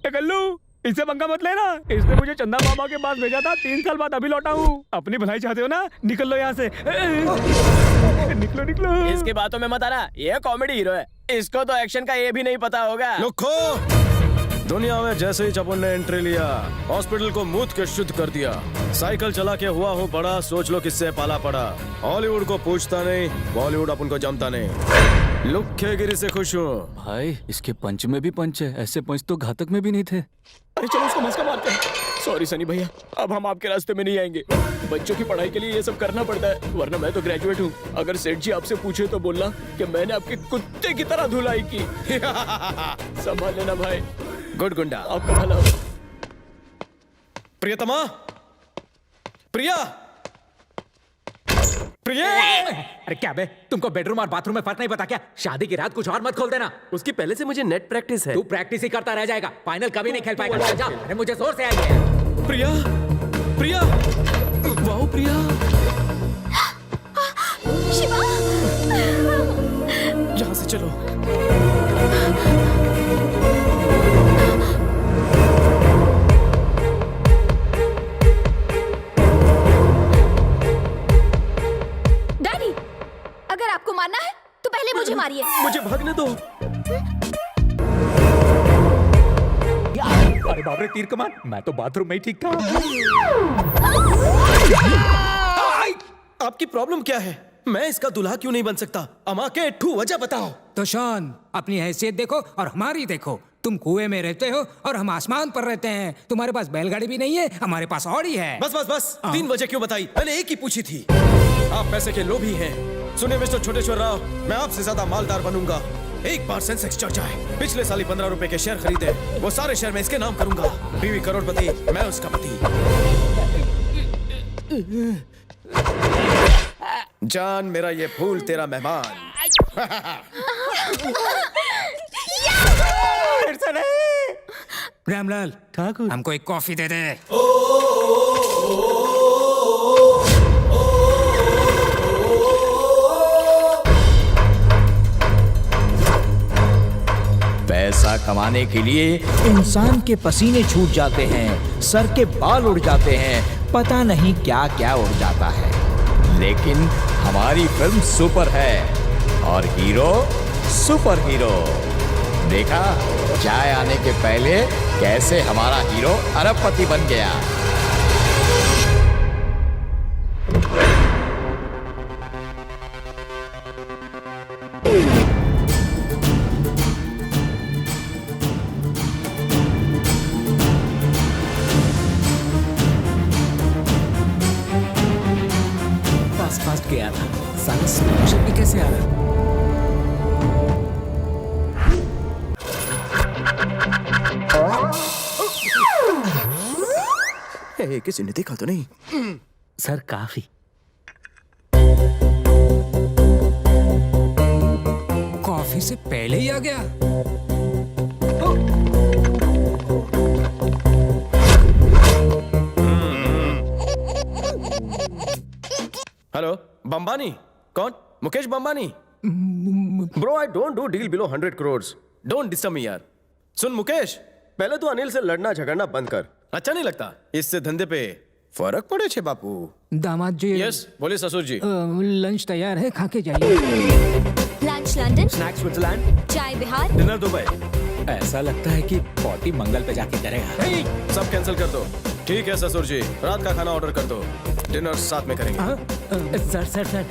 गल्लू, इससे पंगा मत लेना। इसने मुझे चंदा मामा के पास भेजा था, 3 साल बाद अभी लौटा हूँ। अपनी भलाई चाहते हो ना, निकल लो यहाँ से। निकलो निकलो। इसकी बातों में मत आना, ये कॉमेडी हीरो है। इसको तो एक्शन का ये भी नहीं पता होगा। लुखो, दुनिया में जैसे ही चपुन ने एंट्री लिया, हॉस्पिटल को मूत के शुद्ध कर दिया। साइकिल चला के हुआ हूँ बड़ा, सोच लो किससे पाला पड़ा। हॉलीवुड को पूछता नहीं, बॉलीवुड अपन को जमता नहीं। लुखेगिरी से खुश हूँ। भाई, इसके पंच में भी पंच है, ऐसे पंच तो घातक में भी नहीं थे। अरे चलो उसको मस्का मारते हैं। सॉरी सनी भैया, अब हम आपके रास्ते में नहीं आएंगे। बच्चों की पढ़ाई के लिए ये सब करना पड़ता है, वरना मैं तो ग्रेजुएट हूँ। अगर सेठ जी आपसे पूछे तो बोलना कि मैंने आपके कुत्ते की तरह धुलाई की। संभाल लेना भाई। गुड गुंडा, आपका भला हो। प्रियतमा, प्रिया, प्रिया। अरे क्या बे, तुमको बेडरूम और बाथरूम में फर्क नहीं पता क्या? शादी की रात कुछ और मत खोल देना। उसकी पहले से मुझे नेट प्रैक्टिस है। तू प्रैक्टिस ही करता रह जाएगा, फाइनल कभी नहीं खेल पाएगा। जा, अरे मुझे जोर से आई है। प्रिया, प्रिया, वाओ प्रिया। शिवा, यहाँ से चलो। डैडी, अगर आपको मारना है तो पहले मुझे मारिए। मुझे भागने दो। अरे बाप रे, तीर कमान, मैं तो बाथरूम में ही ठीक था। आपकी प्रॉब्लम क्या है? मैं इसका दूल्हा क्यों नहीं बन सकता? अमा के ठू वजह बताओ। तो शॉन, अपनी हैसियत देखो और हमारी देखो। तुम कुएं में रहते हो और हम आसमान पर रहते हैं। तुम्हारे पास बैलगाड़ी भी नहीं है, हमारे पास ऑडी है। बस बस बस, 3 वजह क्यों बताई? मैंने एक ही पूछी थी। आप पैसे के लोभी हैं। सुनिए मिस्टर छोटेश्वर राव, मैं आपसे ज्यादा मालदार बनूंगा एक बार सेंसेक्स चढ़ जाए। पिछले साल ही 15 रुपए के शेयर खरीदे, वो सारे शेयर मैं इसके नाम करूंगा। बीवी करोड़पति, मैं उसका पति। जान मेरा ये फूल तेरा मेहमान। रामलाल ठाकुर, हमको एक कॉफी दे दे। पैसा कमाने के लिए इंसान के पसीने छूट जाते हैं, सर के बाल उड़ जाते हैं, पता नहीं क्या क्या उड़ जाता है, लेकिन हमारी फिल्म सुपर है और हीरो सुपर हीरो। देखा चाय आने के पहले कैसे हमारा हीरो अरबपति बन गया। फास्ट गया था, साला स्लो भी कैसे आ रहा? किसी ने देखा तो नहीं? सर काफी। कॉफी से पहले ही आ गया। हेलो, बम्बानी? कौन? Mukesh Bambani? Bro, I don't do deal below 100 crore. Don't disturb me यार। सुन मुकेश, पहले तो अनिल से लड़ना झगड़ना बंद कर। अच्छा नहीं लगता? इससे धंधे पे फर्क पड़े छे बापू। दामाद जी। यस, बोले ससुर जी। लंच तैयार है, खा के जाइए। लंच लंदन, स्नैक्स स्विट्जरलैंड, चाय बिहार, डिनर दुबई। ऐसा लगता है कि पॉटी मंगल पे जाके करेगा। सब कैंसिल कर दो। ठीक है ससुर जी, रात का खाना ऑर्डर कर दो, डिनर साथ में करेंगे। सर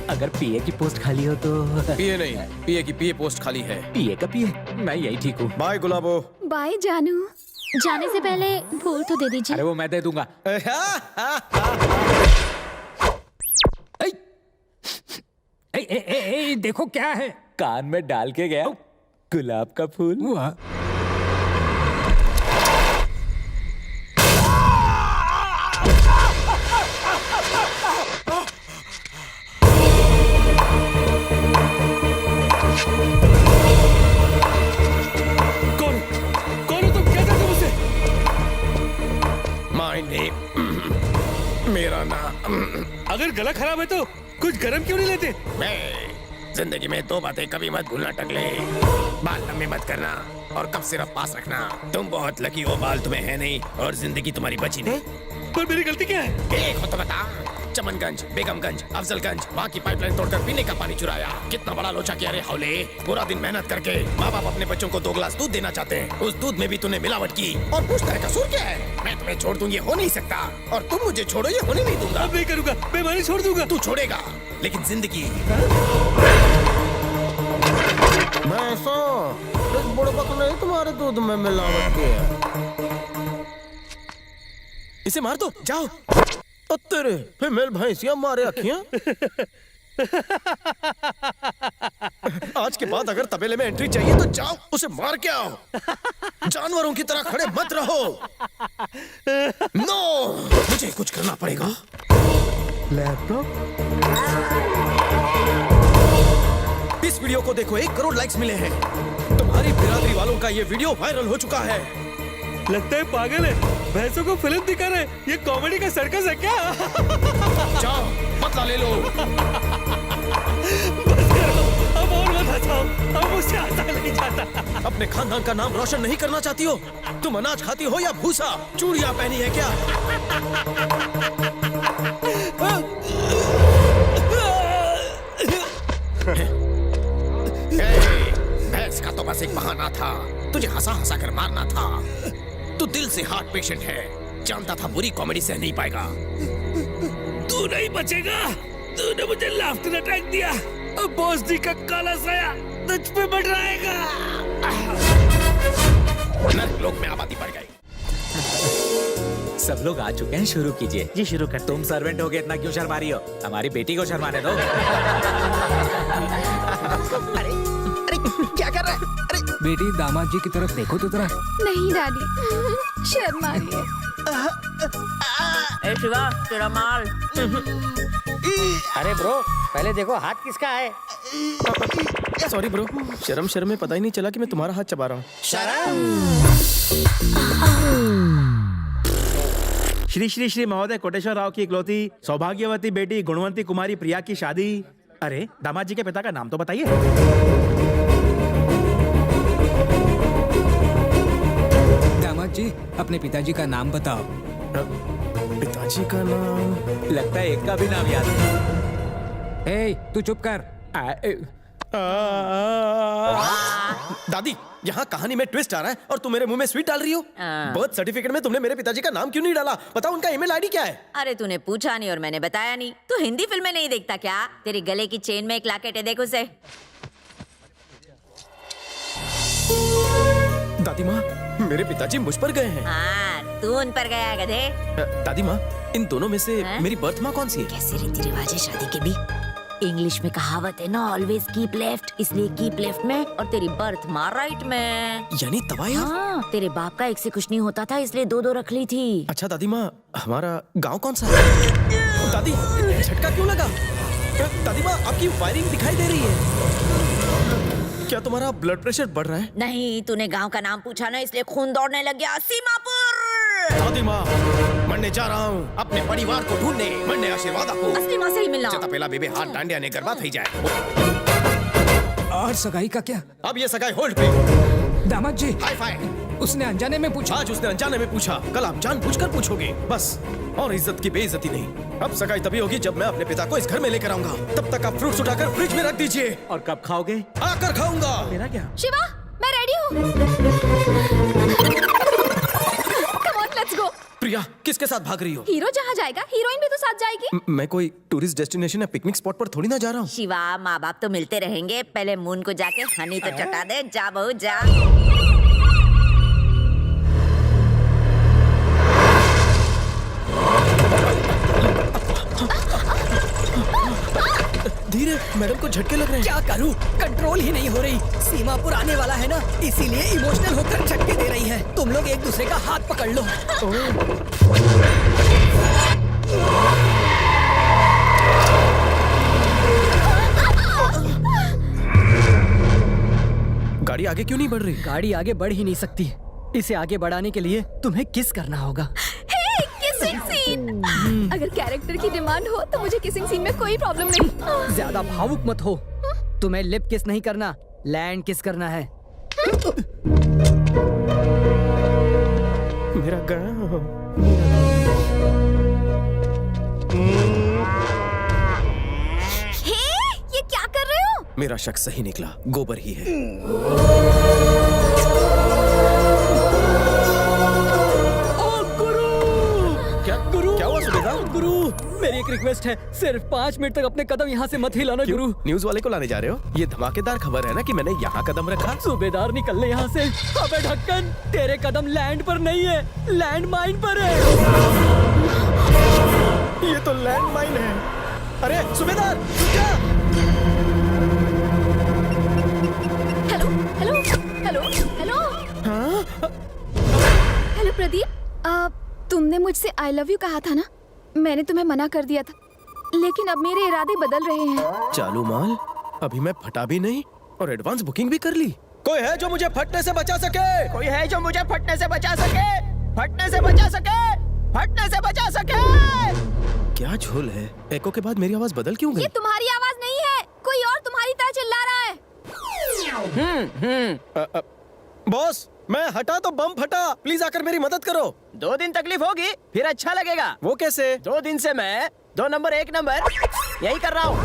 अगर पीए की पोस्ट खाली हो तो। पीए नहीं, पीए की पीए पोस्ट खाली है। पीए का पीए, मैं यही ठीक हूँ। बाय गुलाबो। बाय जानू। जाने से पहले फूल तो दे दीजिए। अरे वो मैं दे दूंगा। देखो क्या है। कान में डाल के गया गुलाब का फूल। मेरा नाम। अगर गला खराब है तो कुछ गरम क्यों नहीं लेते? मैं जिंदगी में 2 बातें कभी मत भूलना टकले। बाल लंबे मत करना और कब सिर्फ पास रखना। तुम बहुत लकी हो, बाल तुम्हें है नहीं और जिंदगी तुम्हारी बची नहीं। पर मेरी गलती क्या है? एक हो तो बता। चमनगंज, बेगमगंज, अफजलगंज, वहाँ की पाइपलाइन तोड़कर पीने का पानी चुराया। कितना बड़ा लोचा किया रे हौले। पूरा दिन मेहनत करके माँ बाप अपने बच्चों को 2 गिलास दूध देना चाहते हैं, उस दूध में भी तूने मिलावट की और पूछता है कसूर क्या है? मैं तुम्हें छोड़ दूं ये हो नहीं सकता और तुम मुझे छोड़ो ये होने नहीं दूंगा। अब नहीं करूंगा, मैं मानी छोड़ दूंगा। तू छोड़ेगा लेकिन जिंदगी। मैं इस बुड़बक ने तुम्हारे दूध में मिलावट की है। इसे मार दो, जाओ। तेरे फीमेल भैंसिया मारे अखियां। आज के बाद अगर तबेले में एंट्री चाहिए तो जाओ, उसे मार के आओ। जानवरों की तरह खड़े मत रहो। नो, मुझे कुछ करना पड़ेगा। लैपटॉप। इस वीडियो को देखो, 1 करोड़ लाइक्स मिले हैं। तुम्हारी बिरादरी वालों का ये वीडियो वायरल हो चुका है। लगता है पागल है, भैंसों को फिल्म दिखा रहे। ये कॉमेडी का सर्कस है क्या? जाओ बदला ले लो। बस करो, अब और मत हंसाओ, अब मुझसे हंसा नहीं जाता। अपने खानदान का नाम रोशन नहीं करना चाहती हो? तुम अनाज खाती हो या भूसा? चूड़ियां पहनी है क्या? भैंस का तो बस एक बहाना था, तुझे हंसा हंसा कर मारना था। तू दिल से हार्ट पेशेंट है, जानता था बुरी कॉमेडी सह नहीं पाएगा। तू नहीं बचेगा। तूने मुझे लाफ्टर अटैक दिया, अब बॉस जी का काला साया तुझ पे मंडराएगा। नर्क लोक में आबादी बढ़ गई। सब लोग आ चुके हैं, शुरू कीजिए। जी शुरू कर। तुम सर्वेंट हो गए, इतना क्यों शर्मा रही हो? हमारी बेटी को शर्माने दो। अरे क्या कर रहा है? अरे बेटी दामाद जी की तरफ देखो तो जरा। नहीं डैडी, शर्म आ रही है। शिवा तेरा माल। अरे ब्रो, पहले देखो हाथ किसका है। सॉरी ब्रो, शर्म शर्म में पता ही नहीं चला कि मैं तुम्हारा हाथ चबा रहा हूँ। श्री श्री श्री महोदय कोटेश्वर राव की इकलौती सौभाग्यवती बेटी गुणवंती कुमारी प्रिया की शादी। अरे दामाद जी के पिता का नाम तो बताइए। दामाद जी अपने पिताजी का नाम बताओ। पिताजी का नाम? लगता है एक का भी नाम याद नहीं। ए, तू चुप कर। दादी, यहाँ कहानी में ट्विस्ट आ रहा है और तुम मेरे मुंह में स्वीट डाल रही हो। बर्थ सर्टिफिकेट में तुमने मेरे पिताजी का नाम क्यों नहीं डाला? बताओ उनका ईमेल आईडी क्या है? अरे तूने पूछा नहीं और मैंने बताया नहीं। तू हिंदी फिल्में नहीं देखता क्या? तेरी गले की चेन में एक लॉकेट है, देख उसे। दादी माँ, मेरे पिताजी मुझ पर गए हैं। हाँ, तू उन पर गया है गधे। दादी माँ, इन दोनों में से मेरी बर्थ माँ कौन सी है? कैसे रीति रिवाज है शादी के भी। इंग्लिश में कहावत है ना, ऑलवेज कीप लेफ्ट, इसलिए कीप लेफ्ट में और तेरी बर्थ मार राइट में। यानी तवाई? हाँ, तेरे बाप का एक से कुछ नहीं होता था, इसलिए दो दो रख ली थी। अच्छा दादी माँ, हमारा गांव कौन सा है? दादी, झटका क्यों लगा? दादी माँ, आपकी वायरिंग दिखाई दे रही है। क्या तुम्हारा ब्लड प्रेशर बढ़ रहा है? नहीं, तूने गांव का नाम पूछा ना, इसलिए खून दौड़ने लग गया। सीमापुर। दादी माँ, मरने जा रहा हूँ अपने परिवार को ढूंढने। मरने आशीर्वाद आपको। असली माँ से ही मिलना। जता पहला बेबे हाथ डांडिया ने गरबा थई जाए। और सगाई का क्या? अब ये सगाई होल्ड पे। दामाद जी, हाई फाई। उसने अनजाने में पूछा। आज उसने अनजाने में पूछा, कल आप जानबूझकर पूछोगे। बस, और इज्जत की बेइज्जती नहीं। अब सगाई तभी होगी जब मैं अपने पिता को इस घर में लेकर आऊंगा। तब तक आप फ्रूट्स उठाकर फ्रिज में रख दीजिए। और कब खाओगे? आकर खाऊंगा। मेरा क्या? शिवा, मैं रेडी हूँ। Come on, let's go. प्रिया, किसके साथ भाग रही हो? हीरो जहाँ जाएगा हीरोइन भी तो साथ जाएगी। मैं कोई टूरिस्ट डेस्टिनेशन या पिकनिक स्पॉट पर थोड़ी ना जा रहा हूँ। शिवा, माँ बाप तो मिलते रहेंगे, पहले मून को जाके हनी तो चटा दे। जा बहू जा। धीरे, मैडम को झटके लग रहे हैं। क्या करूं? कंट्रोल ही नहीं हो रही। सीमापुर आने वाला है ना, इसीलिए इमोशनल होकर झटके दे रही है। तुम लोग एक दूसरे का हाथ पकड़ लो। गाड़ी आगे क्यों नहीं बढ़ रही? गाड़ी आगे बढ़ ही नहीं सकती। इसे आगे बढ़ाने के लिए तुम्हें किस करना होगा। Kissing scene. अगर कैरेक्टर की डिमांड हो तो मुझे किसिंग सीन में कोई प्रॉब्लम नहीं। ज्यादा भावुक मत हो। तुम्हें लिप किस नहीं करना, लैंड किस करना है। मेरा गाँव। हे, ये क्या कर रहे हो? मेरा शक सही निकला, गोबर ही है। क्या हुआ सुबेदार? गुरु, मेरी एक रिक्वेस्ट है, सिर्फ 5 मिनट तक अपने कदम यहाँ से मत हिलाना। गुरु, न्यूज वाले को लाने जा रहे हो? ये धमाकेदार खबर है ना कि मैंने यहाँ कदम रखा। सूबेदार निकल ले यहाँ से। अबे ढक्कन, तेरे कदम लैंड पर नहीं है, लैंड माइन पर है। ये तो लैंड माइन है। अरे सूबेदार, रुक जा। Hello hello hello hello. हाँ? हेलो प्रदीप, तुमने मुझसे आई लव यू कहा था ना? मैंने तुम्हें मना कर दिया था, लेकिन अब मेरे इरादे बदल रहे हैं। चालू माल, अभी मैं फटा भी नहीं और एडवांस बुकिंग भी कर ली। कोई है जो मुझे फटने से बचा सके? कोई है जो मुझे फटने से बचा सके? फटने से बचा सके? फटने से बचा सके? क्या झोल है? एको के बाद मेरी आवाज बदल क्यों गई? ये तुम्हारी आवाज नहीं है, कोई और तुम्हारी तरह चिल्ला रहा है। बॉस, मैं हटा तो बम फटा। प्लीज आकर मेरी मदद करो। 2 दिन तकलीफ होगी, फिर अच्छा लगेगा। वो कैसे? 2 दिन से मैं 2 नंबर 1 नंबर यही कर रहा हूँ।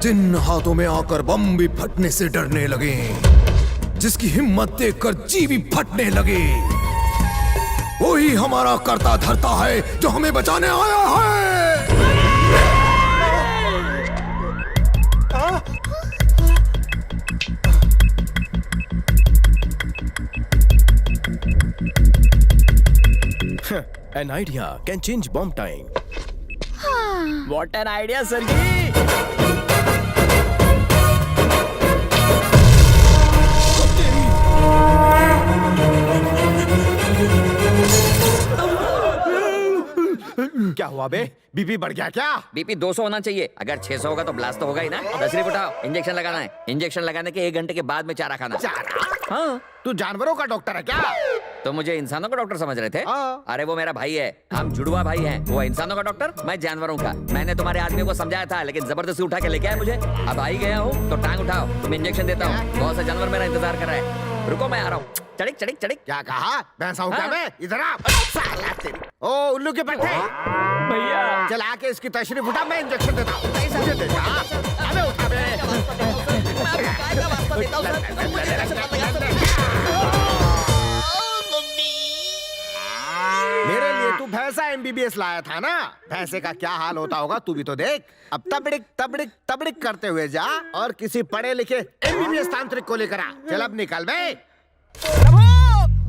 जिन हाथों में आकर बम भी फटने से डरने लगे, जिसकी हिम्मत देखकर जी भी फटने लगे, वही हमारा करता धरता है जो हमें बचाने आया है। An idea can change bomb time. What an idea, Sergi! क्या हुआ बे? बीपी बढ़ गया क्या? बीपी 200 होना चाहिए। अगर 600 होगा तो ब्लास्ट तो होगा ही ना। तशरीफ उठाओ, इंजेक्शन लगाना है। इंजेक्शन लगाने के 1 घंटे के बाद में चारा खाना। चारा? हाँ। तू जानवरों का डॉक्टर है क्या? तो मुझे इंसानों का डॉक्टर समझ रहे थे? अरे वो मेरा भाई है, हम जुड़वा भाई हैं। वो इंसानों का डॉक्टर, मैं जानवरों का। मैंने तुम्हारे आदमी को समझाया था, लेकिन जबरदस्ती उठा के लेके आए मुझे। अब आ ही गया हूँ तो टांग उठाओ, तुम इंजेक्शन देता हूँ। बहुत से जानवर मेरा इंतजार कर रहे हैं। रुको मैं आ रहा हूँ। चढ़िक चढ़िक चढ़िक। क्या कहा? भैंसा हूँ क्या मैं? इधर आ। साला तेरी। ओ उल्लू के पट्टे। भैया चल आके इसकी तशरीफ उठा, मैं इंजेक्शन देता हूँ। मुझे दे जा। अबे उठा बे। मेरे लिए तू भैंसा MBBS लाया था ना? भैंसे का क्या हाल होता होगा तू भी तो देख। अब तबड़िक तबड़िक तबड़िक करते हुए जा और किसी पढ़े लिखे MBBS तांत्रिक को लेकर आ। चल अब निकल बे।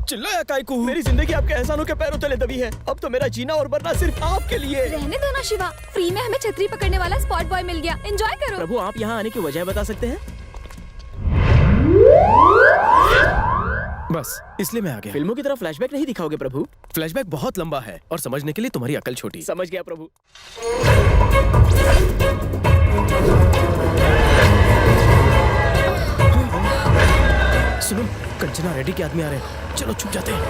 चिल्लाया काय को? मेरी जिंदगी आपके एहसानों के पैरों तले दबी है। अब तो मेरा जीना और मरना सिर्फ आपके लिए। रहने दो ना शिवा, फ्री में हमें छतरी पकड़ने वाला स्पॉट बॉय मिल गया। एंजॉय करो। प्रभु आप यहाँ आने की वजह बता सकते हैं? बस इसलिए मैं आ गया। फिल्मों की तरह फ्लैशबैक नहीं दिखाओगे प्रभु? फ्लैशबैक बहुत लंबा है और समझने के लिए तुम्हारी अकल छोटी। समझ गया प्रभु। सुनो, कंचना रेड्डी के आदमी आ रहे हैं। चलो छुप जाते हैं।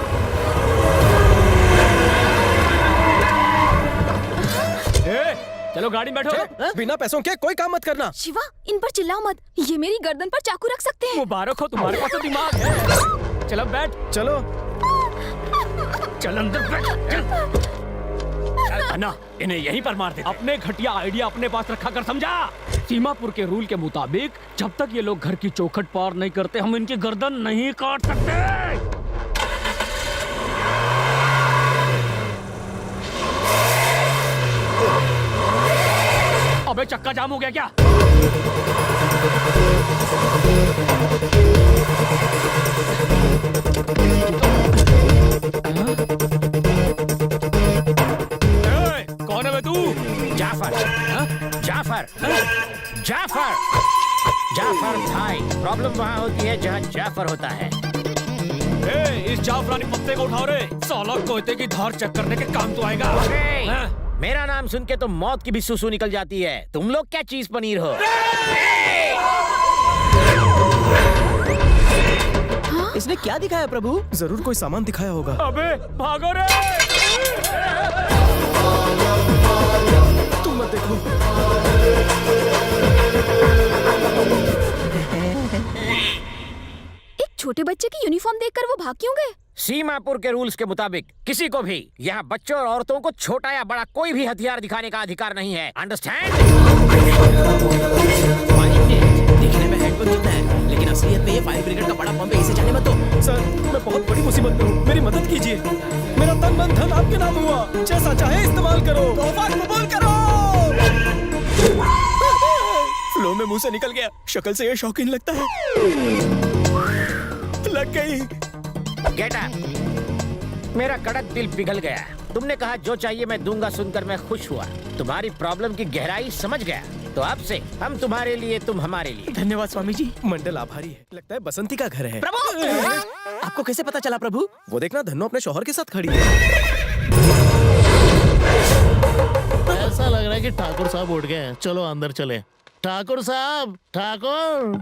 चलो गाड़ी में बैठो। बिना पैसों के कोई काम मत करना। शिवा, इन पर चिल्लाओ मत, ये मेरी गर्दन पर चाकू रख सकते हैं। मुबारक हो, तुम्हारे पास तो दिमाग है। चलो बैठ। चलो चल अंदर बैठ। अन्ना, इन्हें यहीं पर मार दे। अपने घटिया आइडिया अपने पास रखा कर, समझा? सीमापुर के रूल के मुताबिक जब तक ये लोग घर की चौखट पार नहीं करते, हम इनकी गर्दन नहीं काट सकते। अबे चक्का जाम हो गया क्या? कौन है तू? जाफर। जाफर जाफर जाफर भाई, प्रॉब्लम वहाँ होती है जहाँ जाफर होता है। इस जाफरानी पत्ते को उठाओ रे। साला कोयते की धार चेक करने के काम तो आएगा। मेरा नाम सुन के तो मौत की भी सुसु निकल जाती है। तुम लोग क्या चीज पनीर हो? इसने क्या दिखाया प्रभु? जरूर कोई सामान दिखाया होगा। अबे भागो रे। तुम मत देखो। एक छोटे बच्चे की यूनिफॉर्म देखकर वो भाग क्यों गए? सीमापुर के रूल्स के मुताबिक किसी को भी यहाँ बच्चों और औरतों को छोटा या बड़ा कोई भी हथियार दिखाने का अधिकार नहीं है। अंडरस्टैंड? दिखने में हैंडपंप जितना है, लेकिन असलियत में ये फायर ब्रिगेड का बड़ा पंप है। इसे जाने मत दो। सर, मैं बहुत बड़ी मुसीबत में हूँ, मेरी मदद कीजिए। मेरा तन मन धन आपके नाम हुआ, जैसा चाहे इस्तेमाल करो। तोहफा कबूल करो। फ्लो में मुंह से निकल गया। शक्ल से ये शौकीन लगता है। लग गई। Get up. मेरा कड़क दिल पिघल गया। तुमने कहा जो चाहिए मैं दूंगा सुनकर मैं खुश हुआ। तुम्हारी प्रॉब्लम की गहराई समझ गया। तो अब से हम तुम्हारे लिए, तुम हमारे लिए। धन्यवाद स्वामी जी। मंडल आभारी है। लगता है बसंती का घर है। प्रभु आपको कैसे पता चला प्रभु? वो देखना, धन्नो अपने शौहर के साथ खड़ी है। ऐसा लग रहा है कि ठाकुर साहब उठ गए हैं। चलो अंदर चले। ठाकुर साहब, ठाकुर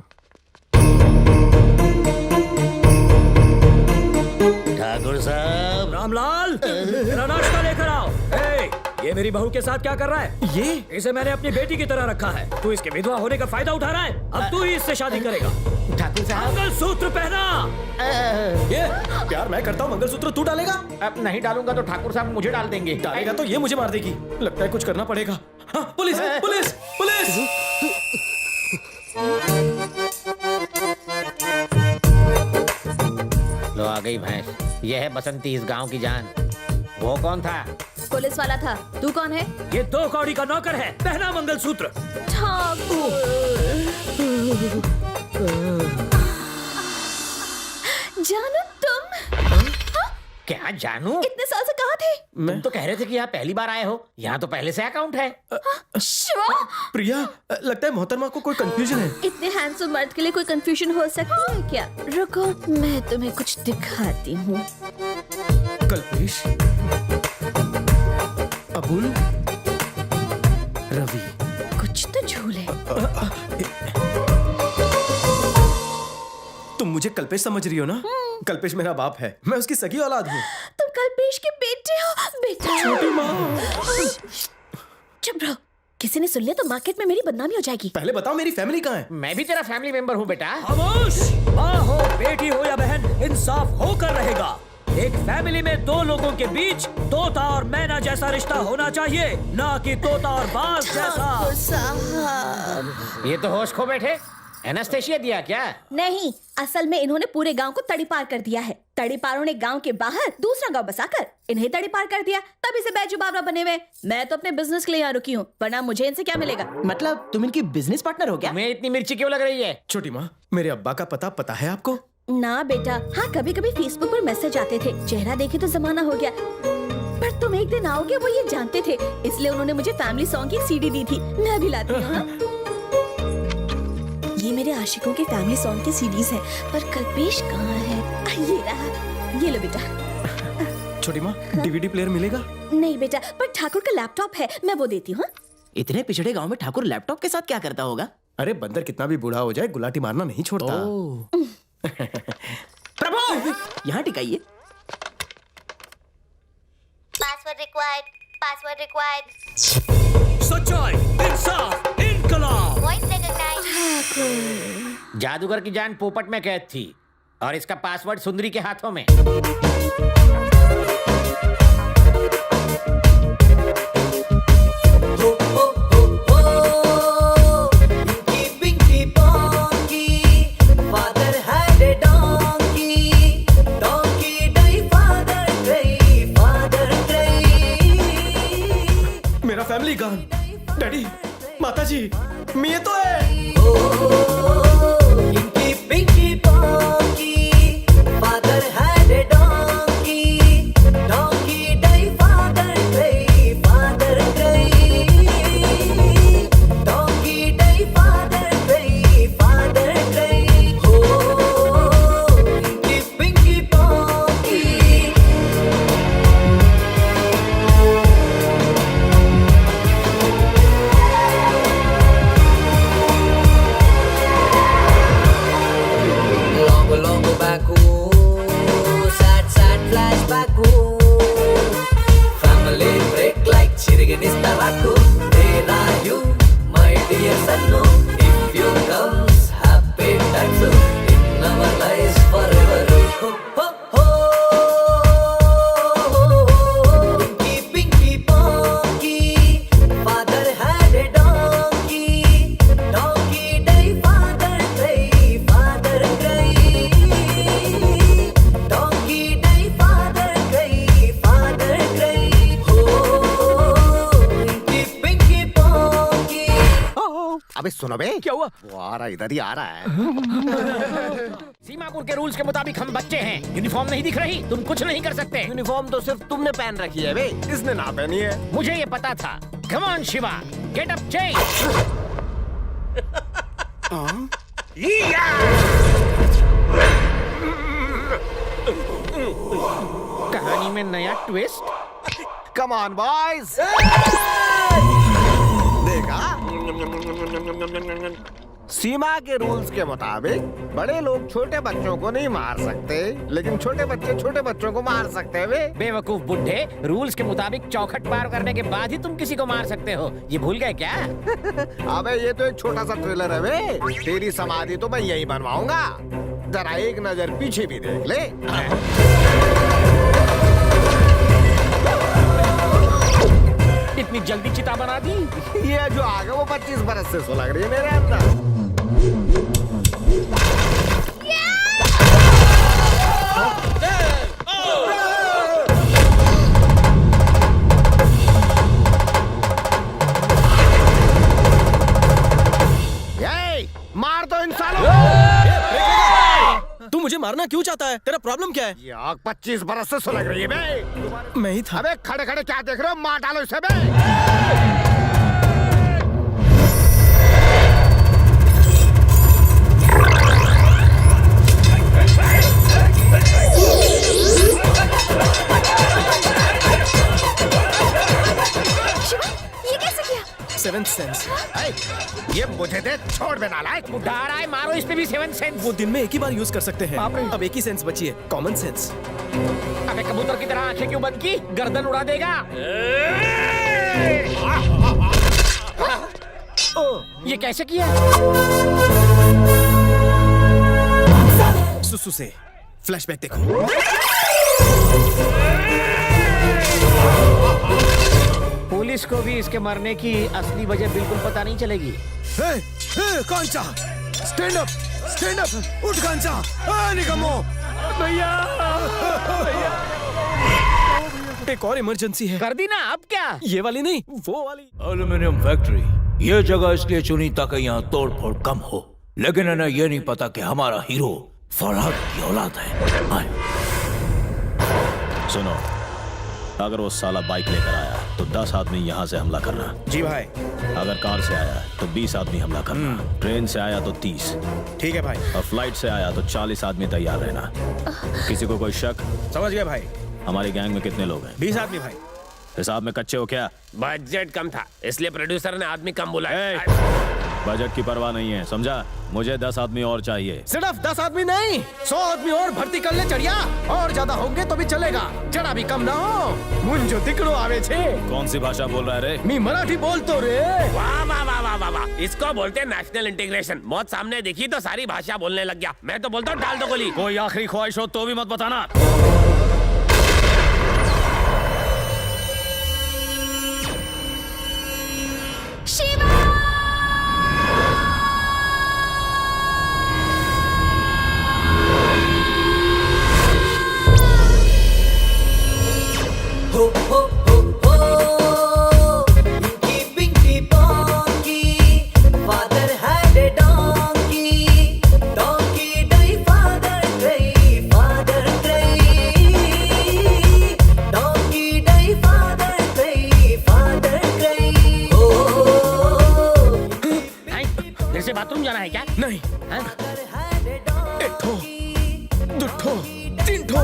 ठाकुर साहब। रामलाल, मेरा नाश्ता लेकर आओ। ये मेरी बहू के साथ क्या कर रहा है? ये इसे मैंने अपनी बेटी की तरह रखा है। तू इसके विधवा होने का फायदा उठा रहा है। अब तू ही इससे शादी करेगा। ठाकुर साहब, मंगलसूत्र पहना। ये प्यार मैं करता हूँ, मंगलसूत्र तू डालेगा? अब नहीं डालूंगा तो ठाकुर साहब मुझे डाल देंगे। डालेगा तो ये मुझे मार देगी। लगता है कुछ करना पड़ेगा। हाँ, पुलिस पुलिस पुलिस। लो आ गई भैंस। यह है बसंती, इस गांव की जान। वो कौन था? पुलिस वाला था। तू कौन है? ये 2 कौड़ी का नौकर है, पहना मंगलसूत्र। ठाकुर। जानू तुम? क्या जानू? इतने साल से कहाँ थे? तुम तो कह रहे थे कि यहाँ पहली बार आए हो। यहाँ तो पहले से अकाउंट है। शिवा, प्रिया, लगता है मोहतरमा को कोई कंफ्यूजन है। इतने हैंडसम मर्द के लिए कोई कंफ्यूजन हो सकती है क्या? रुको, मैं तुम्हें कुछ दिखाती हूँ। कल्पेश, अबुल, रवि, कुछ तो झूल है। तुम मुझे कल्पेश समझ रही हो ना? कल्पेश मेरा बाप है, मैं उसकी सगी औलाद हूँ। तुम कल्पेश के बेटे हो? बेटा, छोटी माँ। चुप रहो, किसी ने सुन लिया तो मार्केट में मेरी बदनामी हो जाएगी। पहले बताओ मेरी फैमिली कहाँ है? मैं भी तेरा फैमिली मेंबर हूँ बेटा। खामोश! माँ हो, बेटी हो या बहन, इंसाफ होकर रहेगा। एक फैमिली में 2 लोगों के बीच तोता और मैना जैसा रिश्ता होना चाहिए, ना कि तोता और बाज जैसा। साहब, ये तो होश खो बैठे। एनास्थेशिया दिया क्या? नहीं, असल में इन्होंने पूरे गांव को तड़ीपार कर दिया है। तड़ीपारों ने गांव के बाहर दूसरा गांव बसाकर इन्हें तड़ीपार कर दिया, तभी से बैजू बावरा बने हुए। मैं तो अपने बिजनेस के लिए यहाँ रुकी हूँ, वरना मुझे इनसे क्या मिलेगा? मतलब तुम इनकी बिजनेस पार्टनर हो क्या? तुम्हें इतनी मिर्ची क्यों लग रही है? छोटी माँ, मेरे अब्बा का पता है आपको? ना बेटा, हाँ कभी कभी फेसबुक पर मैसेज आते थे, चेहरा देखे तो जमाना हो गया। पर तुम एक दिन आओगे वो ये जानते थे, इसलिए उन्होंने मुझे फैमिली सॉन्ग की सीडी दी थी। मैं भी लाती हूँ। ये मेरे आशिकों के फैमिली सॉन्ग के सीडीज हैं, पर कल्पेश कहाँ है? ये रहा, ये लो बेटा। छोटी माँ, डीवीडी प्लेयर मिलेगा? नहीं बेटा, पर ठाकुर का लैपटॉप है, मैं वो देती हूँ। इतने पिछड़े गांव में ठाकुर लैपटॉप के साथ क्या करता होगा? अरे बंदर कितना भी बूढ़ा हो जाए, गुलाटी मारना नहीं छोड़ता। प्रभु, यहाँ टिकाइए। Password required. सच्चाई, इंसाफ, इनकलाब। Voice recognised. जादूगर की जान पोपट में कैद थी और इसका पासवर्ड सुंदरी के हाथों में। मेरा फैमिली गान, डैडी, माताजी, मैं तो है। अबे सुनो बे, क्या हुआ? वो आ रहा, इधर ही आ रहा है। सीमापुर के रूल्स के मुताबिक हम बच्चे हैं। यूनिफॉर्म नहीं दिख रही, तुम कुछ नहीं कर सकते। यूनिफॉर्म तो सिर्फ तुमने पहन रखी है बे, इसने ना पहनी है। मुझे ये पता था। Come on Shiva, get up change. कहानी में नया ट्विस्ट। Come on boys. देखा, सीमा के रूल्स के मुताबिक बड़े लोग छोटे बच्चों को नहीं मार सकते, लेकिन छोटे बच्चे छोटे बच्चों को मार सकते हैं। वे बेवकूफ बुड्ढे, रूल्स के मुताबिक चौखट पार करने के बाद ही तुम किसी को मार सकते हो। ये भूल गए क्या? अबे ये तो एक छोटा सा ट्रेलर है बे। तेरी समाधि तो मैं यही बनवाऊंगा। जरा एक नजर पीछे भी देख ले। इतनी जल्दी चिता बना दी? ये जो आगे वो 25 बरस से सुलग रही है मेरे अंदर। मार दो इन सालों। तू मुझे मारना क्यों चाहता है? तेरा प्रॉब्लम क्या है? ये आग 25 बरस से सुलग रही है बे। मैं ही था। अबे खड़े खड़े क्या देख रहे हो? मार डालो इसे बे। ये कैसे किया? Seventh sense. ये मुझे दे, छोड़ बे नालायक। उठा रहा है, मारो इस पे भी 7 सेंस। वो दिन में एक ही बार यूज कर सकते हैं। अब एक ही सेंस बची है, कॉमन सेंस। अबे कबूतर की तरह आंखें क्यों बंद की? गर्दन उड़ा देगा। ये कैसे किया? सुसु से फ्लैशबैक देखो। पुलिस को भी इसके मरने की असली वजह बिल्कुल पता नहीं चलेगी। कांचा, स्टैंड अप, स्टैंड अप, उठ कांचा। निकम्मो, भैया, एक और इमरजेंसी है। कर दी ना, अब क्या? ये वाली नहीं, वो वाली। एल्यूमिनियम फैक्ट्री ये जगह इसलिए चुनी ताकि यहाँ तोड़ फोड़ कम हो, लेकिन इन्हें ये नहीं पता कि हमारा हीरो फौलाद की औलाद है। आए। सुनो, अगर वो साला बाइक लेकर आया तो 10 आदमी यहाँ से हमला करना। जी भाई। अगर कार से आया तो 20 आदमी हमला करना। ट्रेन से आया तो 30। ठीक है भाई। और फ्लाइट से आया तो 40 आदमी तैयार रहना। किसी को कोई शक? समझ गए भाई। हमारी गैंग में कितने लोग हैं? 20 आदमी भाई। हिसाब में कच्चे हो क्या? बजट कम था, इसलिए प्रोड्यूसर ने आदमी कम बुलाया। बजट की परवाह नहीं है, समझा? मुझे 10 आदमी और चाहिए। सिर्फ 10 आदमी नहीं, 100 आदमी और भर्ती कर ले चढ़िया। और ज्यादा होंगे तो भी चलेगा, जरा भी कम ना हो। मुंजो तिकड़ो आवे छे। कौन सी भाषा बोल रहा है रे? मी मराठी बोल तो रे। वाह वाह वाह वाह वाह वाह, इसको बोलते हैं नेशनल इंटीग्रेशन। मौत सामने दिखी तो सारी भाषा बोलने लग गया। मैं तो बोलता हूँ डाल दो गोली। कोई आखिरी ख्वाहिश हो तो भी मत बताना। बाथरूम जाना है क्या? नहीं। एक ठो, दो ठो, 3 ठो।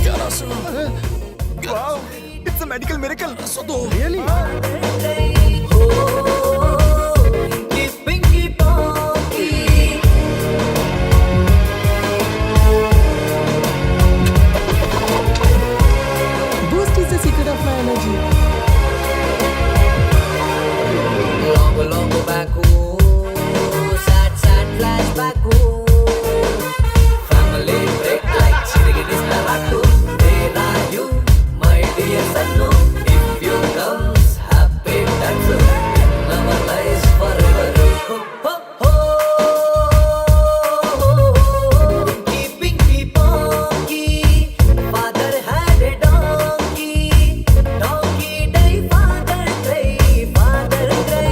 1100। Wow, it's a medical miracle. 102। Really? Boost is the secret of my energy. Long back, sad flashback. Family break like chilling is the ratu. There are you, my dear son. If you comes happy, that's in our lives forever. Ho ho ho. Pinky Ponky, father had a donkey. Donkey day, father cry, father cry.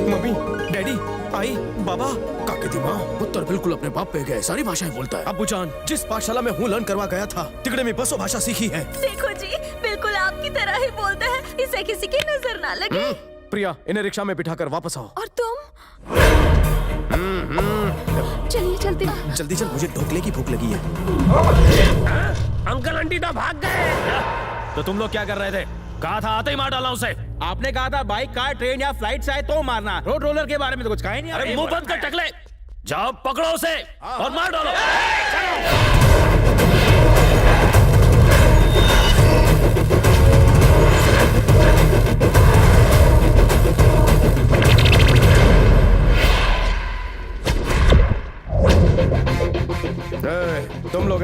Mummy, daddy, आई, बाबा, काके दी माँ, पुत्र बिल्कुल अपने बाप पे गए, सारी भाषाएं बोलता है। अब्बू जान, जिस पाठशाला में हूँ लर्न करवा गया था, तिगड़े में बसो भाषा सीखी है। देखो जी, बिल्कुल आपकी तरह ही बोलता है, इसे किसी की नजर ना लगे। प्रिया, इन्हें रिक्शा में बिठाकर वापस आओ। और तुम? चलिए चलते हैं। जल्दी चल, मुझे ढोकले की भूख लगी है। अंकल आंटी तो भाग गए। तो तुम लोग क्या कर रहे थे? कहा था आते ही मार डाला उसे। आपने कहा था बाइक, कार, ट्रेन या फ्लाइट से आए तो मारना। रोड रोलर के बारे में तो कुछ कहा ही नहीं। अरे मुंह बंद कर टकले, जाओ पकड़ो उसे और मार डालो।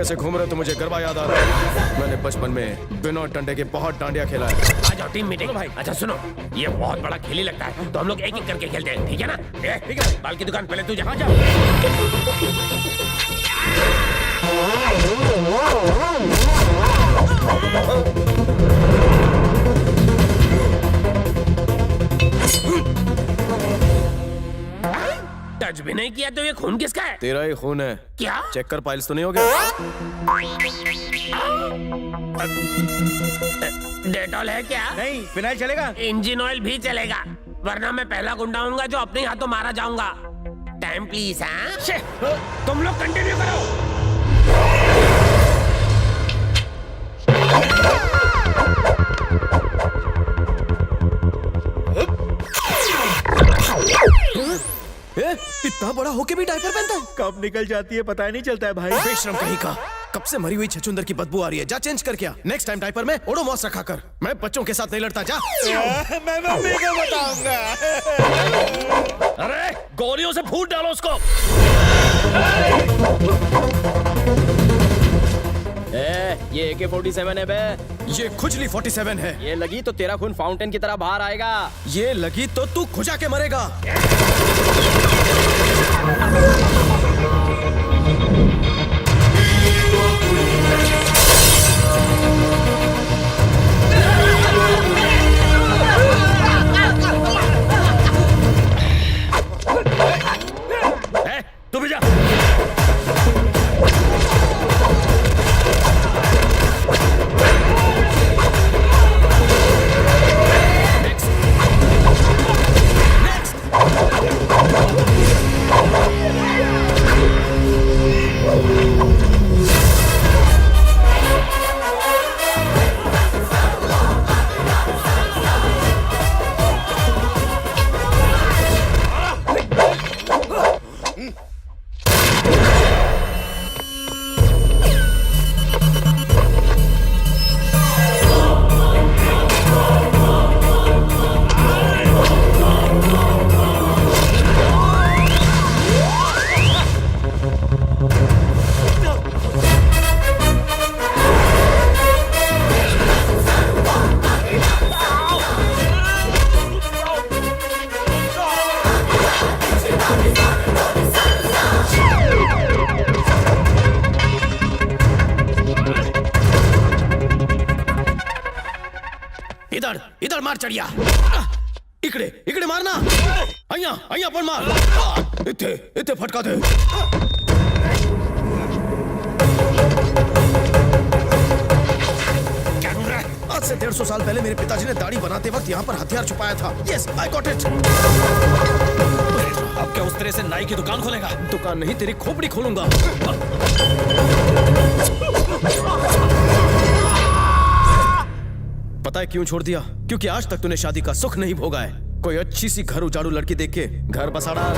ऐसे घूम रहे हो तो मुझे गरबा याद आ रहा है। मैंने बचपन में बिना डंडे के बहुत डांडिया खेला है। आ जाओ टीम मीटिंग भाई। अच्छा सुनो, ये बहुत बड़ा खेल ही लगता है, तो हम लोग एक एक करके खेलते हैं, ठीक है ना? ठीक है, बाल की दुकान पहले तू जहाँ जाओ। टच भी नहीं किया तो ये खून किसका है? तेरा ही खून है। क्या? चेक कर, पाइल्स तो नहीं हो गया? डेटॉल है क्या? नहीं, फिनाइल चलेगा? इंजन ऑयल भी चलेगा, वरना मैं पहला गुंडा हूँगा जो अपने हाथों मारा जाऊंगा। Time please. हाँ, तुम लोग कंटिन्यू करो। इतना बड़ा होके भी डायपर पहनता है? कब निकल जाती है पता ही नहीं चलता है भाई। बेशरम कहीं का, कब से मरी हुई छछूंदर की बदबू आ रही है। जा चेंज कर क्या। नेक्स्ट टाइम डायपर में ओडोमॉस रखा कर। मैं बच्चों के साथ नहीं लड़ता। जा। मैं मम्मी को बताऊंगा। अरे गोलियों से फूट डालो उसको। ये AK-47 है बे। ये खुजली 47 है। ये लगी तो तेरा खून फाउंटेन की तरह बाहर आएगा। ये लगी तो तू खुजा के मरेगा। तू भी जा। इधर इधर मार चढ़िया। इकडे इकडे मारना। अय्या अय्या पण मार। इथे इथे फटका दे। क्या ढूंढ रहा है? आज से 150 साल पहले मेरे पिताजी ने दाढ़ी बनाते वक्त यहाँ पर हथियार छुपाया था। Yes, I got it. अब क्या उस तरह से नाई की दुकान खोलेगा? दुकान नहीं, तेरी खोपड़ी खोलूंगा। पता है क्यों छोड़ दिया? क्योंकि आज तक तूने शादी का सुख नहीं भोगा है। कोई अच्छी सी घर उजाड़ू लड़की देख के घर बसा डाल।